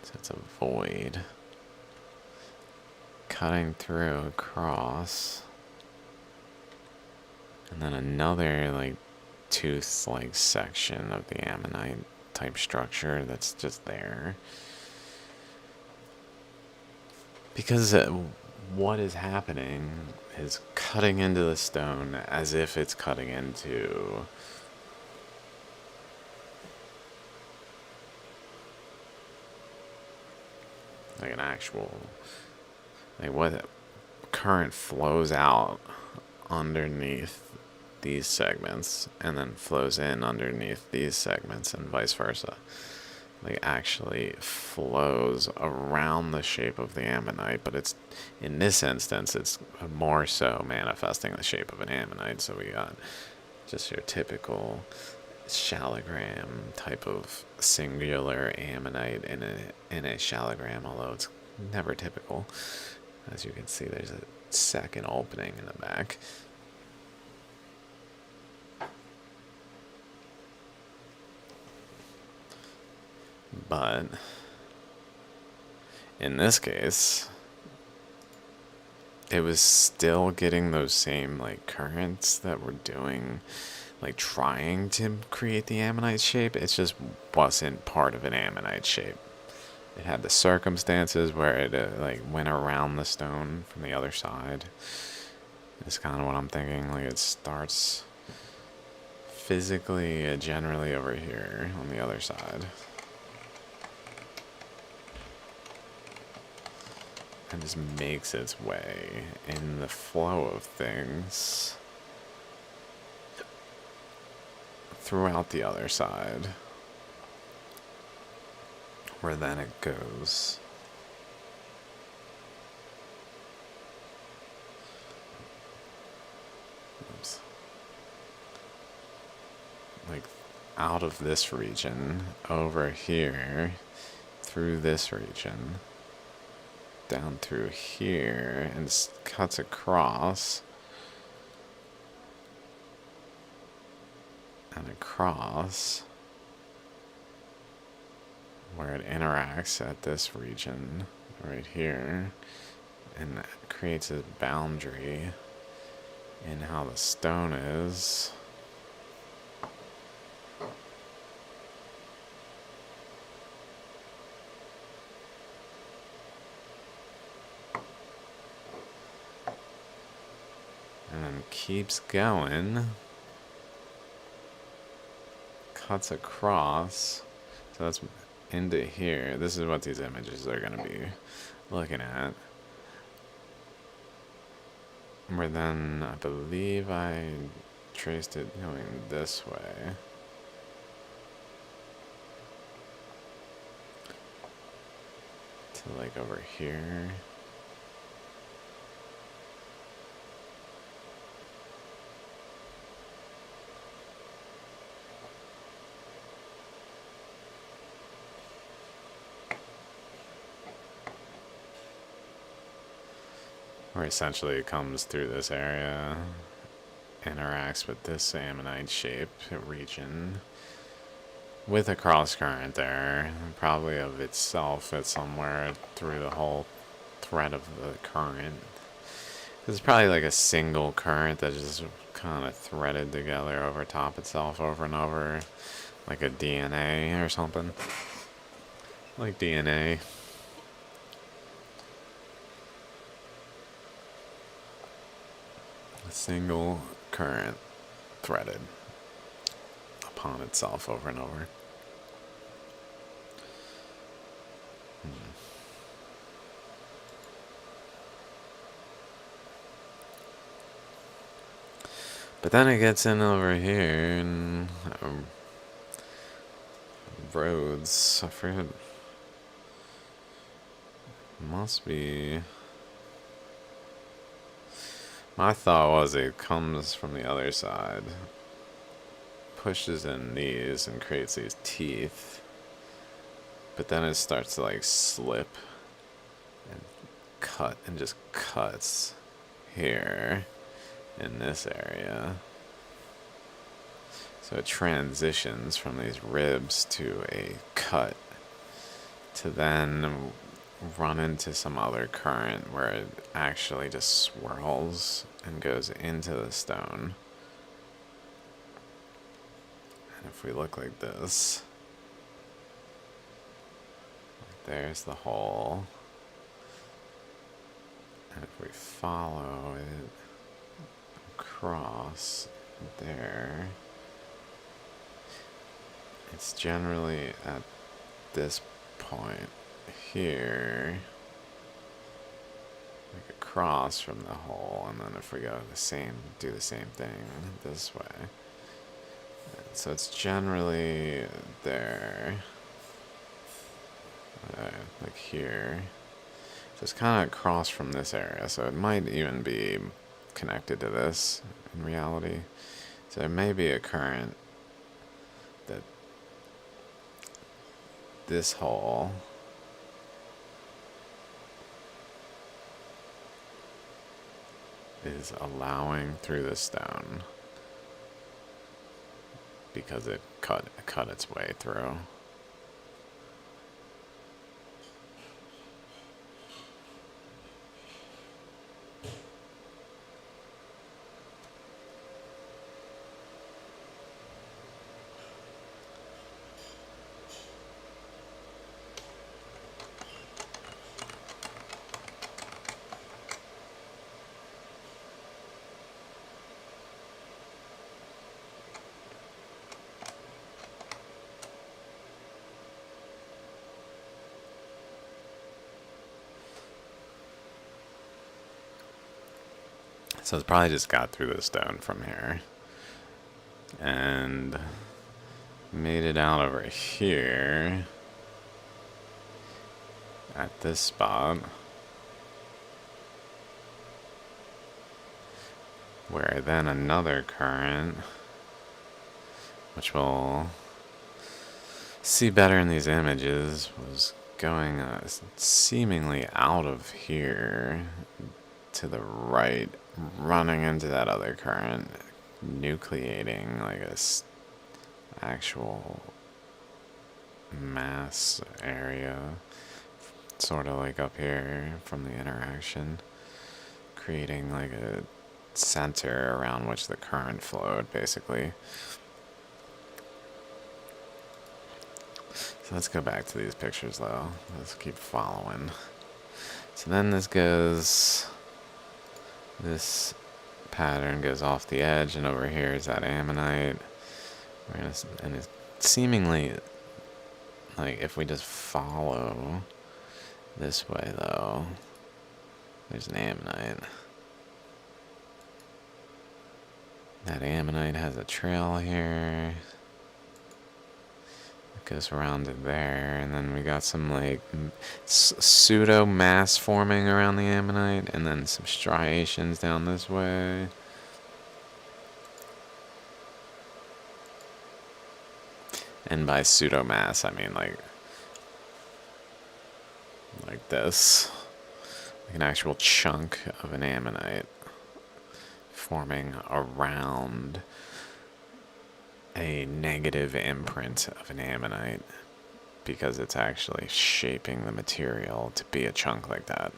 So it's a void cutting through across, and then another like tooth like section of the ammonite type structure that's just there. Because what is happening is cutting into the stone as if it's cutting into like an actual, like what current flows out underneath these segments and then flows in underneath these segments and vice versa. Like actually flows around the shape of the ammonite, but it's in this instance it's more so manifesting the shape of an ammonite. So we got just your typical Shaligram type of singular ammonite in a Shaligram, although it's never typical. As you can see, there's a second opening in the back. But in this case, it was still getting those same like currents that were doing, like trying to create the ammonite shape. It just wasn't part of an ammonite shape. It had the circumstances where it like went around the stone from the other side. It's kind of what I'm thinking. Like it starts physically, generally over here on the other side. And just makes its way in the flow of things throughout the other side, where then it goes like out of this region over here through this region down through here and cuts across and across where it interacts at this region right here and creates a boundary in how the stone is. And then keeps going, cuts across, so that's into here. This is what these images are going to be looking at. Where then, I believe I traced it going this way. To like over here. Where essentially it comes through this area, interacts with this ammonite shape region with a cross current there, probably of itself at somewhere through the whole thread of the current. It's probably like a single current that just kind of threaded together over top itself over and over, like a DNA or something. Like DNA. A single current threaded upon itself over and over. But then it gets in over here and roads. I forget. Must be. My thought was it comes from the other side, pushes in these and creates these teeth, but then it starts to like slip and cut and just cuts here in this area. So it transitions from these ribs to a cut to then run into some other current where it actually just swirls and goes into the stone. And if we look like this, there's the hole. And if we follow it across there, it's generally at this point here, like across from the hole, and then if we go do the same thing this way. So it's generally there, like here. So it's kind of across from this area, so it might even be connected to this in reality. So there may be a current that this hole is allowing through the stone because it cut its way through. So it's probably just got through the stone from here and made it out over here at this spot, where then another current, which we'll see better in these images, was going seemingly out of here to the right, running into that other current, nucleating like a actual mass area, sort of like up here from the interaction, creating like a center around which the current flowed, basically. So let's go back to these pictures though. Let's keep following. So then this pattern goes off the edge, and over here is that ammonite. And it's seemingly, like, if we just follow this way though, there's an ammonite. That ammonite has a trail here. It goes around to there, and then we got some like pseudo mass forming around the ammonite, and then some striations down this way. And by pseudo mass, I mean like this, like an actual chunk of an ammonite forming around a negative imprint of an ammonite, because it's actually shaping the material to be a chunk like that.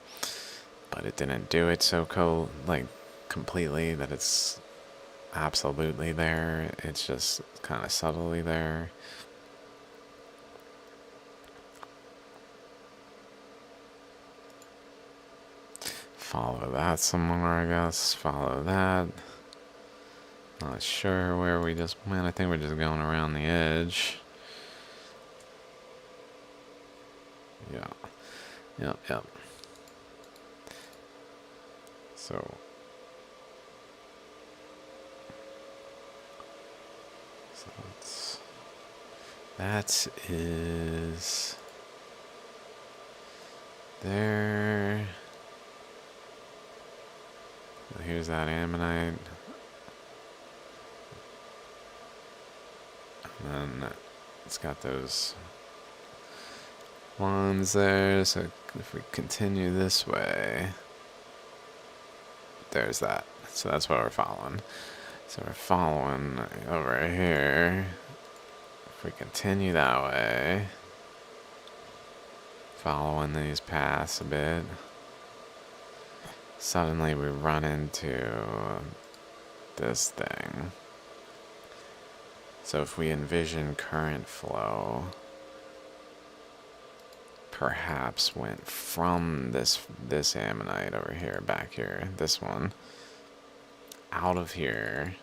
But it didn't do it so completely that it's absolutely there. It's just kind of subtly there. Follow that some more, I guess. Follow that. Not sure where we just went. I think we're just going around the edge. Yeah. Yep. So that is there. Here's that ammonite. And then it's got those ones there. So if we continue this way, there's that. So that's what we're following. So we're following over here. If we continue that way, following these paths a bit, suddenly we run into this thing. So if we envision current flow perhaps went from this ammonite over here, back here, this one, out of here,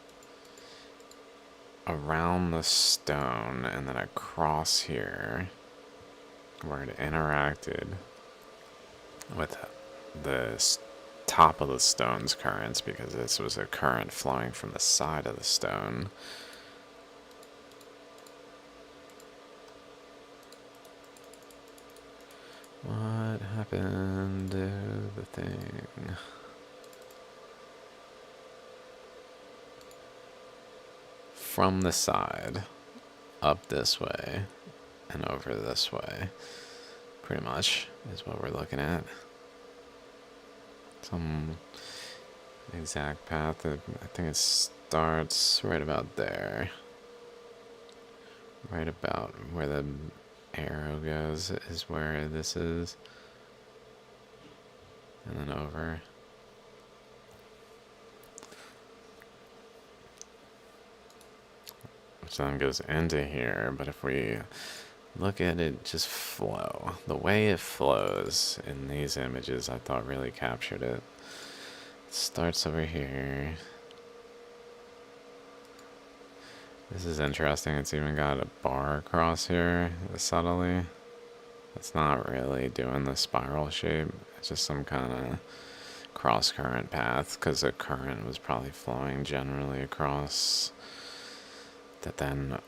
around the stone, and then across here, where it interacted with the top of the stone's currents, because this was a current flowing from the side of the stone. What happened to the thing? From the side, up this way, and over this way, pretty much, is what we're looking at. Some exact path, I think it starts right about there. Right about where the arrow goes is where this is. And then over. Which then goes into here, but if we look at it just flow, the way it flows in these images I thought really captured it. It starts over here. This is interesting, it's even got a bar across here, subtly. It's not really doing the spiral shape, it's just some kind of cross-current path, because the current was probably flowing generally across, that then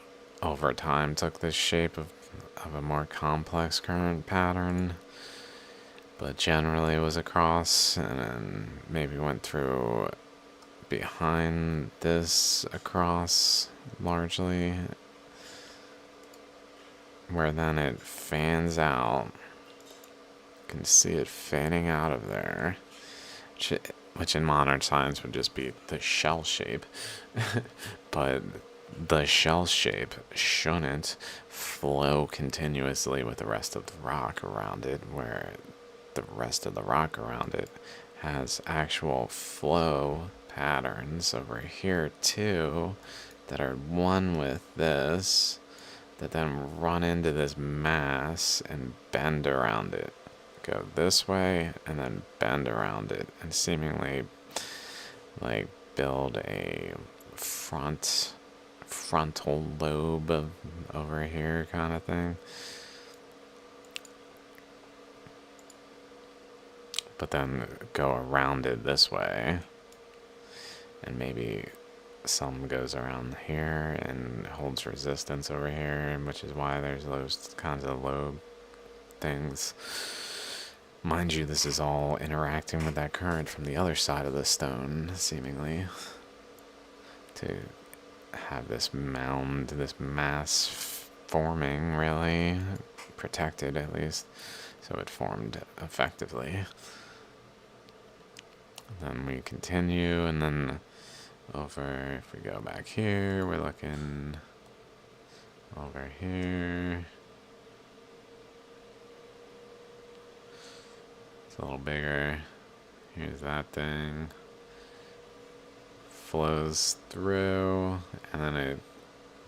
over time took this shape of a more complex current pattern, but generally it was across, and then maybe went through behind this across largely, where then it fans out. You can see it fanning out of there, which in modern science would just be the shell shape. But the shell shape shouldn't flow continuously with the rest of the rock around it, where the rest of the rock around it has actual flow patterns over here too, that are one with this, that then run into this mass and bend around it. Go this way and then bend around it, and seemingly like build a frontal lobe over here kind of thing. But then go around it this way, and maybe some goes around here and holds resistance over here, which is why there's those kinds of lobe things. Mind you, this is all interacting with that current from the other side of the stone, seemingly, to have this mound, this mass forming, really, protected at least, so it formed effectively. Then we continue, and then over, if we go back here, we're looking over here. It's a little bigger. Here's that thing. Flows through, and then it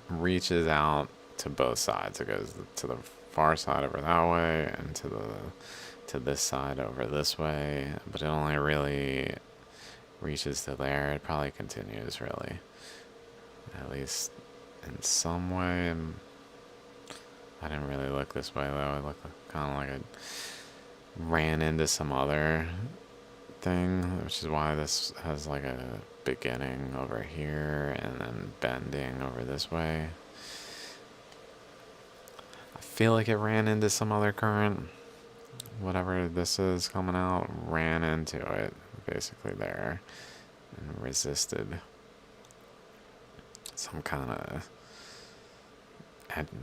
reaches out to both sides. It goes to the far side over that way, and to this side over this way, but it only really reaches to there. It probably continues, really, at least in some way. I didn't really look this way though. It looked kind of like it ran into some other thing, which is why this has like a beginning over here and then bending over this way. I feel like it ran into some other current. Whatever this is coming out, ran into it basically there and resisted some kind of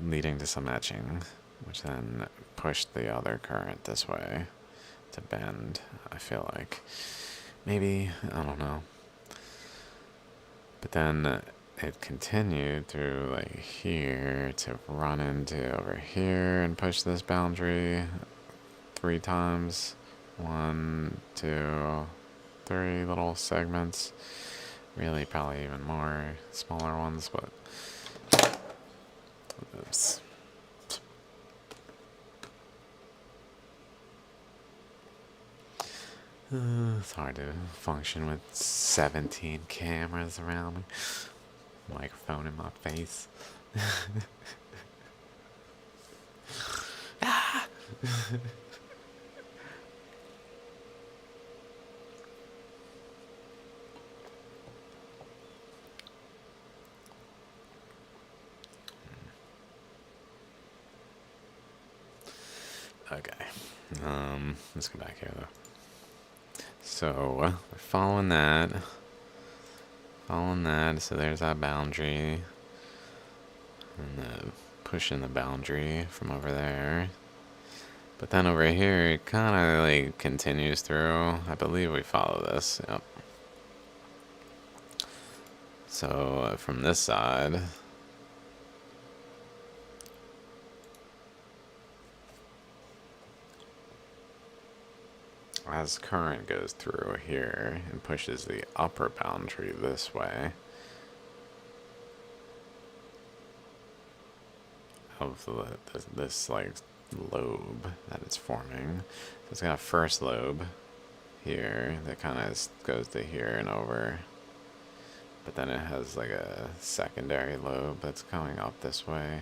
leading to some etching, which then pushed the other current this way to bend. I feel like maybe, I don't know, but then it continued through like here to run into over here and push this boundary 3 times. 1, 2, 3 little segments. Really, probably even more smaller ones, but oops. It's hard to function with 17 cameras around me. Microphone in my face. Okay. Let's go back here though. So we're following that. Following that. So there's our boundary. And pushing the boundary from over there. But then over here, it kind of like continues through. I believe we follow this. Yep. So from this side, as current goes through here and pushes the upper boundary this way of this like lobe that it's forming. So it's got a first lobe here that kind of goes to here and over, but then it has like a secondary lobe that's coming up this way,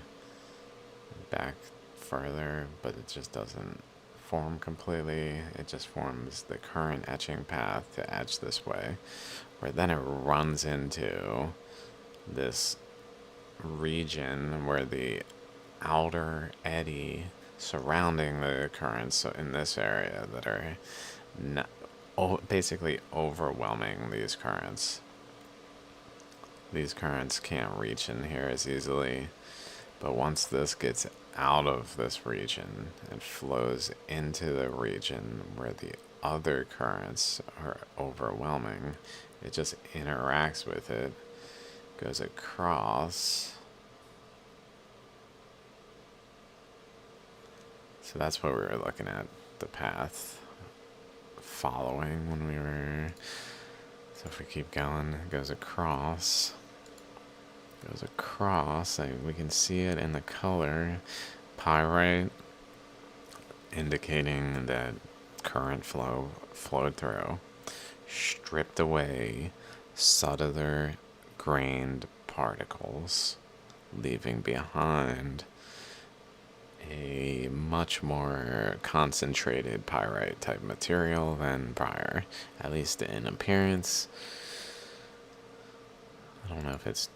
back further, but it just doesn't form completely. It just forms the current etching path to etch this way, where then it runs into this region where the outer eddy surrounding the currents in this area that are basically overwhelming these currents. These currents can't reach in here as easily, but once this gets out of this region, it flows into the region where the other currents are overwhelming. It just interacts with it, goes across. So that's what we were looking at, the path following when we were. So if we keep going, it goes across. Goes across. We can see it in the color pyrite, indicating that current flow flowed through, stripped away subtler grained particles, leaving behind a much more concentrated pyrite type material than prior, at least in appearance. I don't know if it's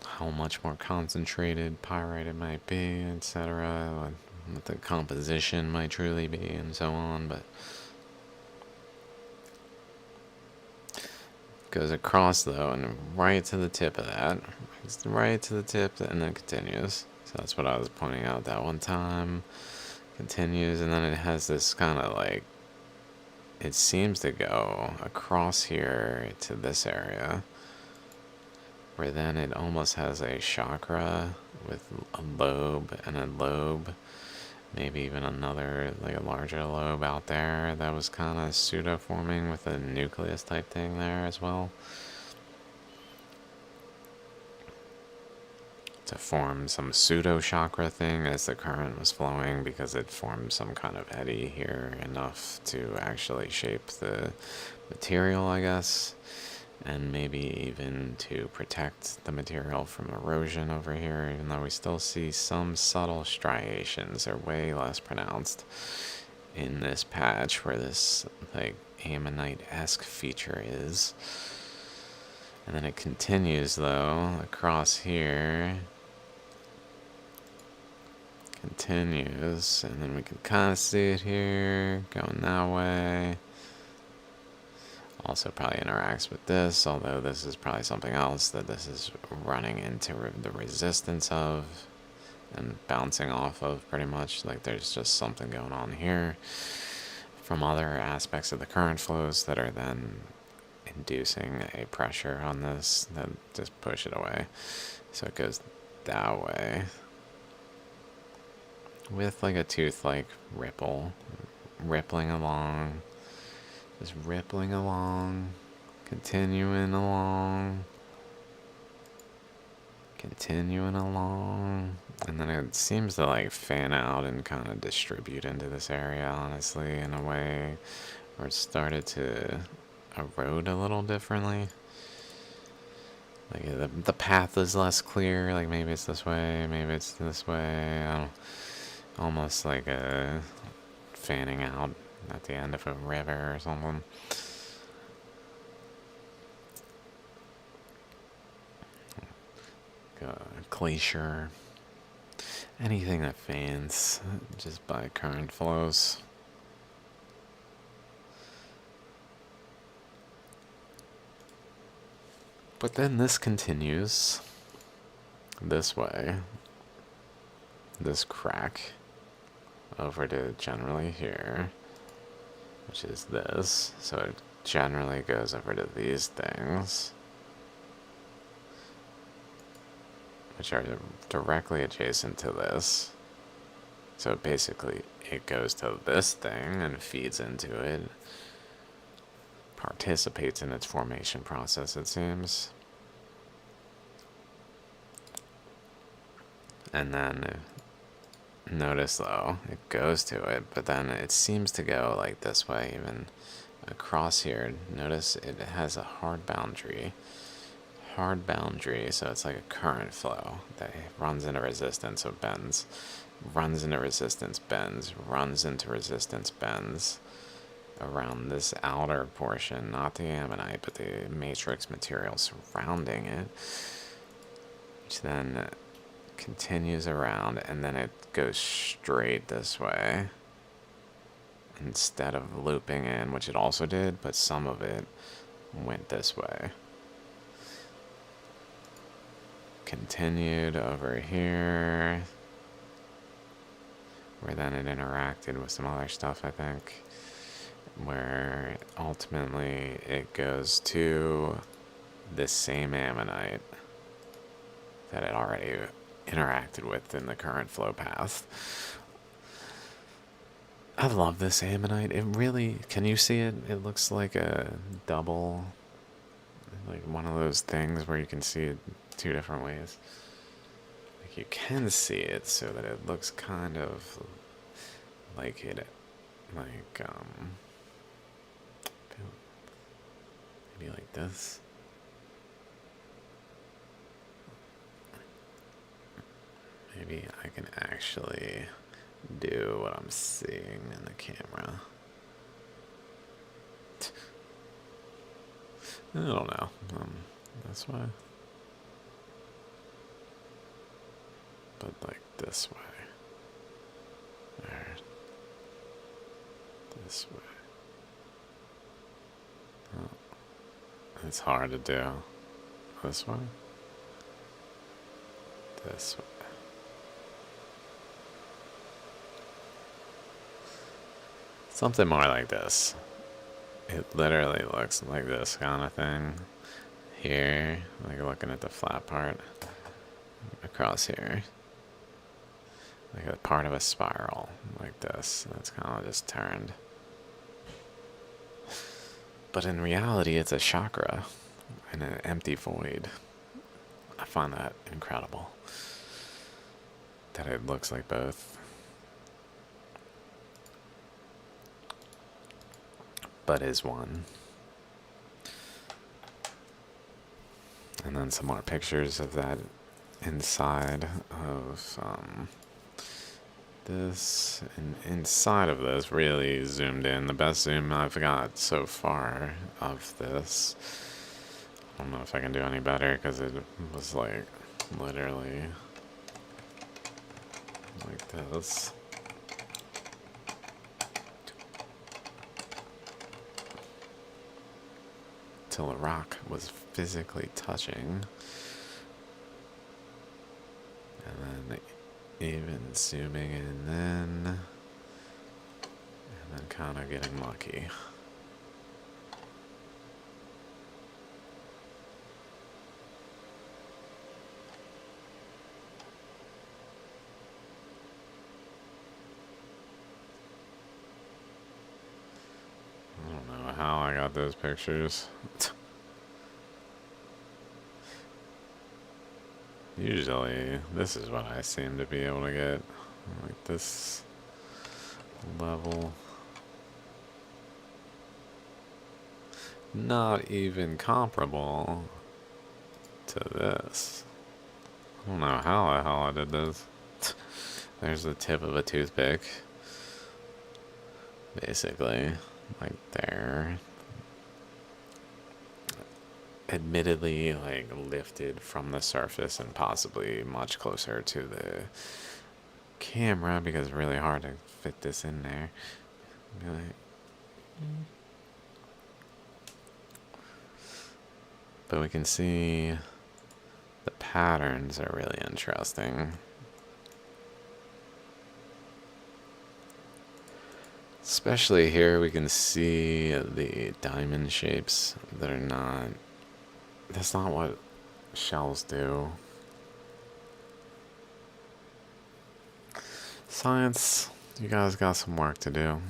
how much more concentrated pyrite it might be, etc., what the composition might truly be, and so on, but goes across though, and right to the tip of that, right to the tip, and then continues. So that's what I was pointing out that one time. Continues, and then it has this kind of like, it seems to go across here to this area, where then it almost has a chakra with a lobe and a lobe, maybe even another, like a larger lobe out there that was kind of pseudo-forming with a nucleus type thing there as well, to form some pseudo-chakra thing as the current was flowing, because it formed some kind of eddy here enough to actually shape the material, I guess. And maybe even to protect the material from erosion over here, even though we still see some subtle striations. They're way less pronounced in this patch where this like ammonite-esque feature is. And then it continues though across here. Continues, and then we can kind of see it here going that way. Also probably interacts with this, although this is probably something else that this is running into the resistance of and bouncing off of, pretty much. Like there's just something going on here from other aspects of the current flows that are then inducing a pressure on this that just push it away. So it goes that way with like a tooth-like ripple, rippling along. Just rippling along, continuing along, and then it seems to like fan out and kind of distribute into this area, honestly, in a way Or it started to erode a little differently. Like the path is less clear. Like maybe it's this way, maybe it's this way. I don't, almost like a fanning out at the end of a river or something. Glacier. Anything that fans just by current flows. But then this continues this way. This crack over to generally here, which is this. So it generally goes over to these things, which are directly adjacent to this. So basically it goes to this thing and feeds into it, participates in its formation process, it seems. And then notice though, it goes to it, but then it seems to go like this way even across here. Notice it has a hard boundary. So it's like a current flow that runs into resistance, so bends, runs into resistance, bends, runs into resistance, bends around this outer portion, not the ammonite, but the matrix material surrounding it, which then continues around, and then it goes straight this way instead of looping in, which it also did, but some of it went this way. Continued over here, where then it interacted with some other stuff, I think, where ultimately it goes to this same ammonite that it already interacted with in the current flow path. I love this ammonite. It really, can you see it? It looks like a double, like one of those things where you can see it two different ways. Like you can see it so that it looks kind of like it, like maybe like this. Maybe I can actually do what I'm seeing in the camera. I don't know. That's why. But like this way. Or this way. Oh, it's hard to do. This way. This way. Something more like this. It literally looks like this kind of thing. Here, like looking at the flat part. Across here. Like a part of a spiral, like this. That's kind of just turned. But in reality, it's a chakra in an empty void. I find that incredible. That it looks like both. But is one. And then some more pictures of that inside of this. And inside of this, really zoomed in. The best zoom I've got so far of this. I don't know if I can do any better because it was like literally like this. Till the rock was physically touching. And then even zooming in then. And then kind of getting lucky. I don't know how I got those pictures. Usually, this is what I seem to be able to get. Like this level. not even comparable to this. I don't know how the hell I did this. There's the tip of a toothpick. Basically, like there. Admittedly, like lifted from the surface and possibly much closer to the camera because it's really hard to fit this in there. Be like, but we can see the patterns are really interesting. Especially here we can see the diamond shapes that are not, that's not what shells do. Science, you guys got some work to do.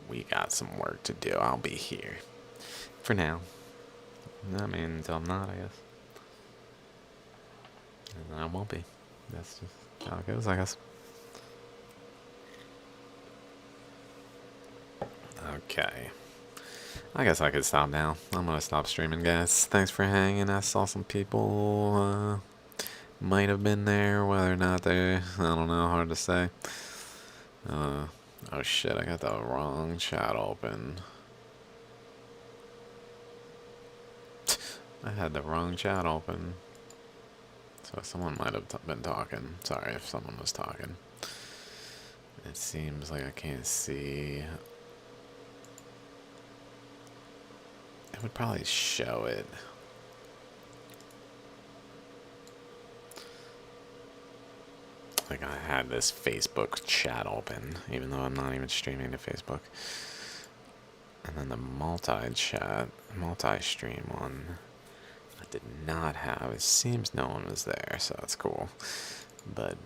We got some work to do. I'll be here. For now. I mean, until I'm not, I guess. And I won't be. That's just how it goes, I guess. Okay. I guess I could stop now. I'm gonna stop streaming, guys. Thanks for hanging. I saw some people might have been there, whether or not they, I don't know, hard to say. Oh shit, I got the wrong chat open. I had the wrong chat open. So someone might have been talking. Sorry if someone was talking. It seems like I can't see. It would probably show it. Like I had this Facebook chat open, even though I'm not even streaming to Facebook. And then the multi-chat, multi-stream one, I did not have. It seems no one was there, so that's cool. But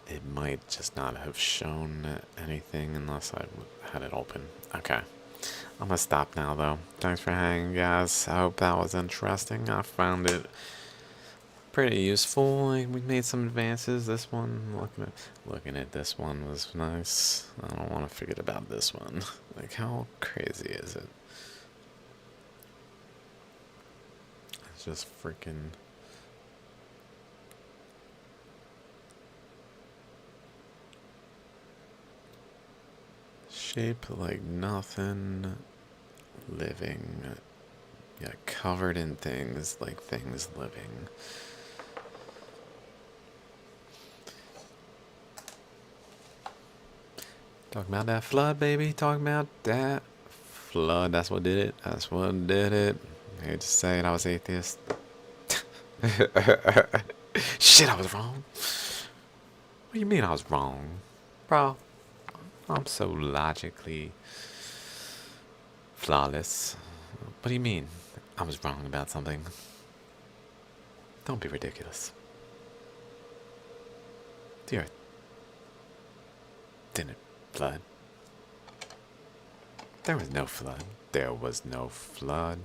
it might just not have shown anything unless I had it open. Okay. I'm gonna stop now, though. Thanks for hanging, guys. I hope that was interesting. I found it pretty useful. Like, we made some advances. This one, looking at this one was nice. I don't want to forget about this one. Like, how crazy is it? It's just freaking shaped like nothing living. Yeah, covered in things like things living. Talking about that flood, baby. Talking about that flood. That's what did it. That's what did it. I hate to say it, I was atheist. Shit, I was wrong. What do you mean I was wrong? Bro, I'm so logically flawless. What do you mean I was wrong about something? Don't be ridiculous. The earth didn't flood. There was no flood. There was no flood.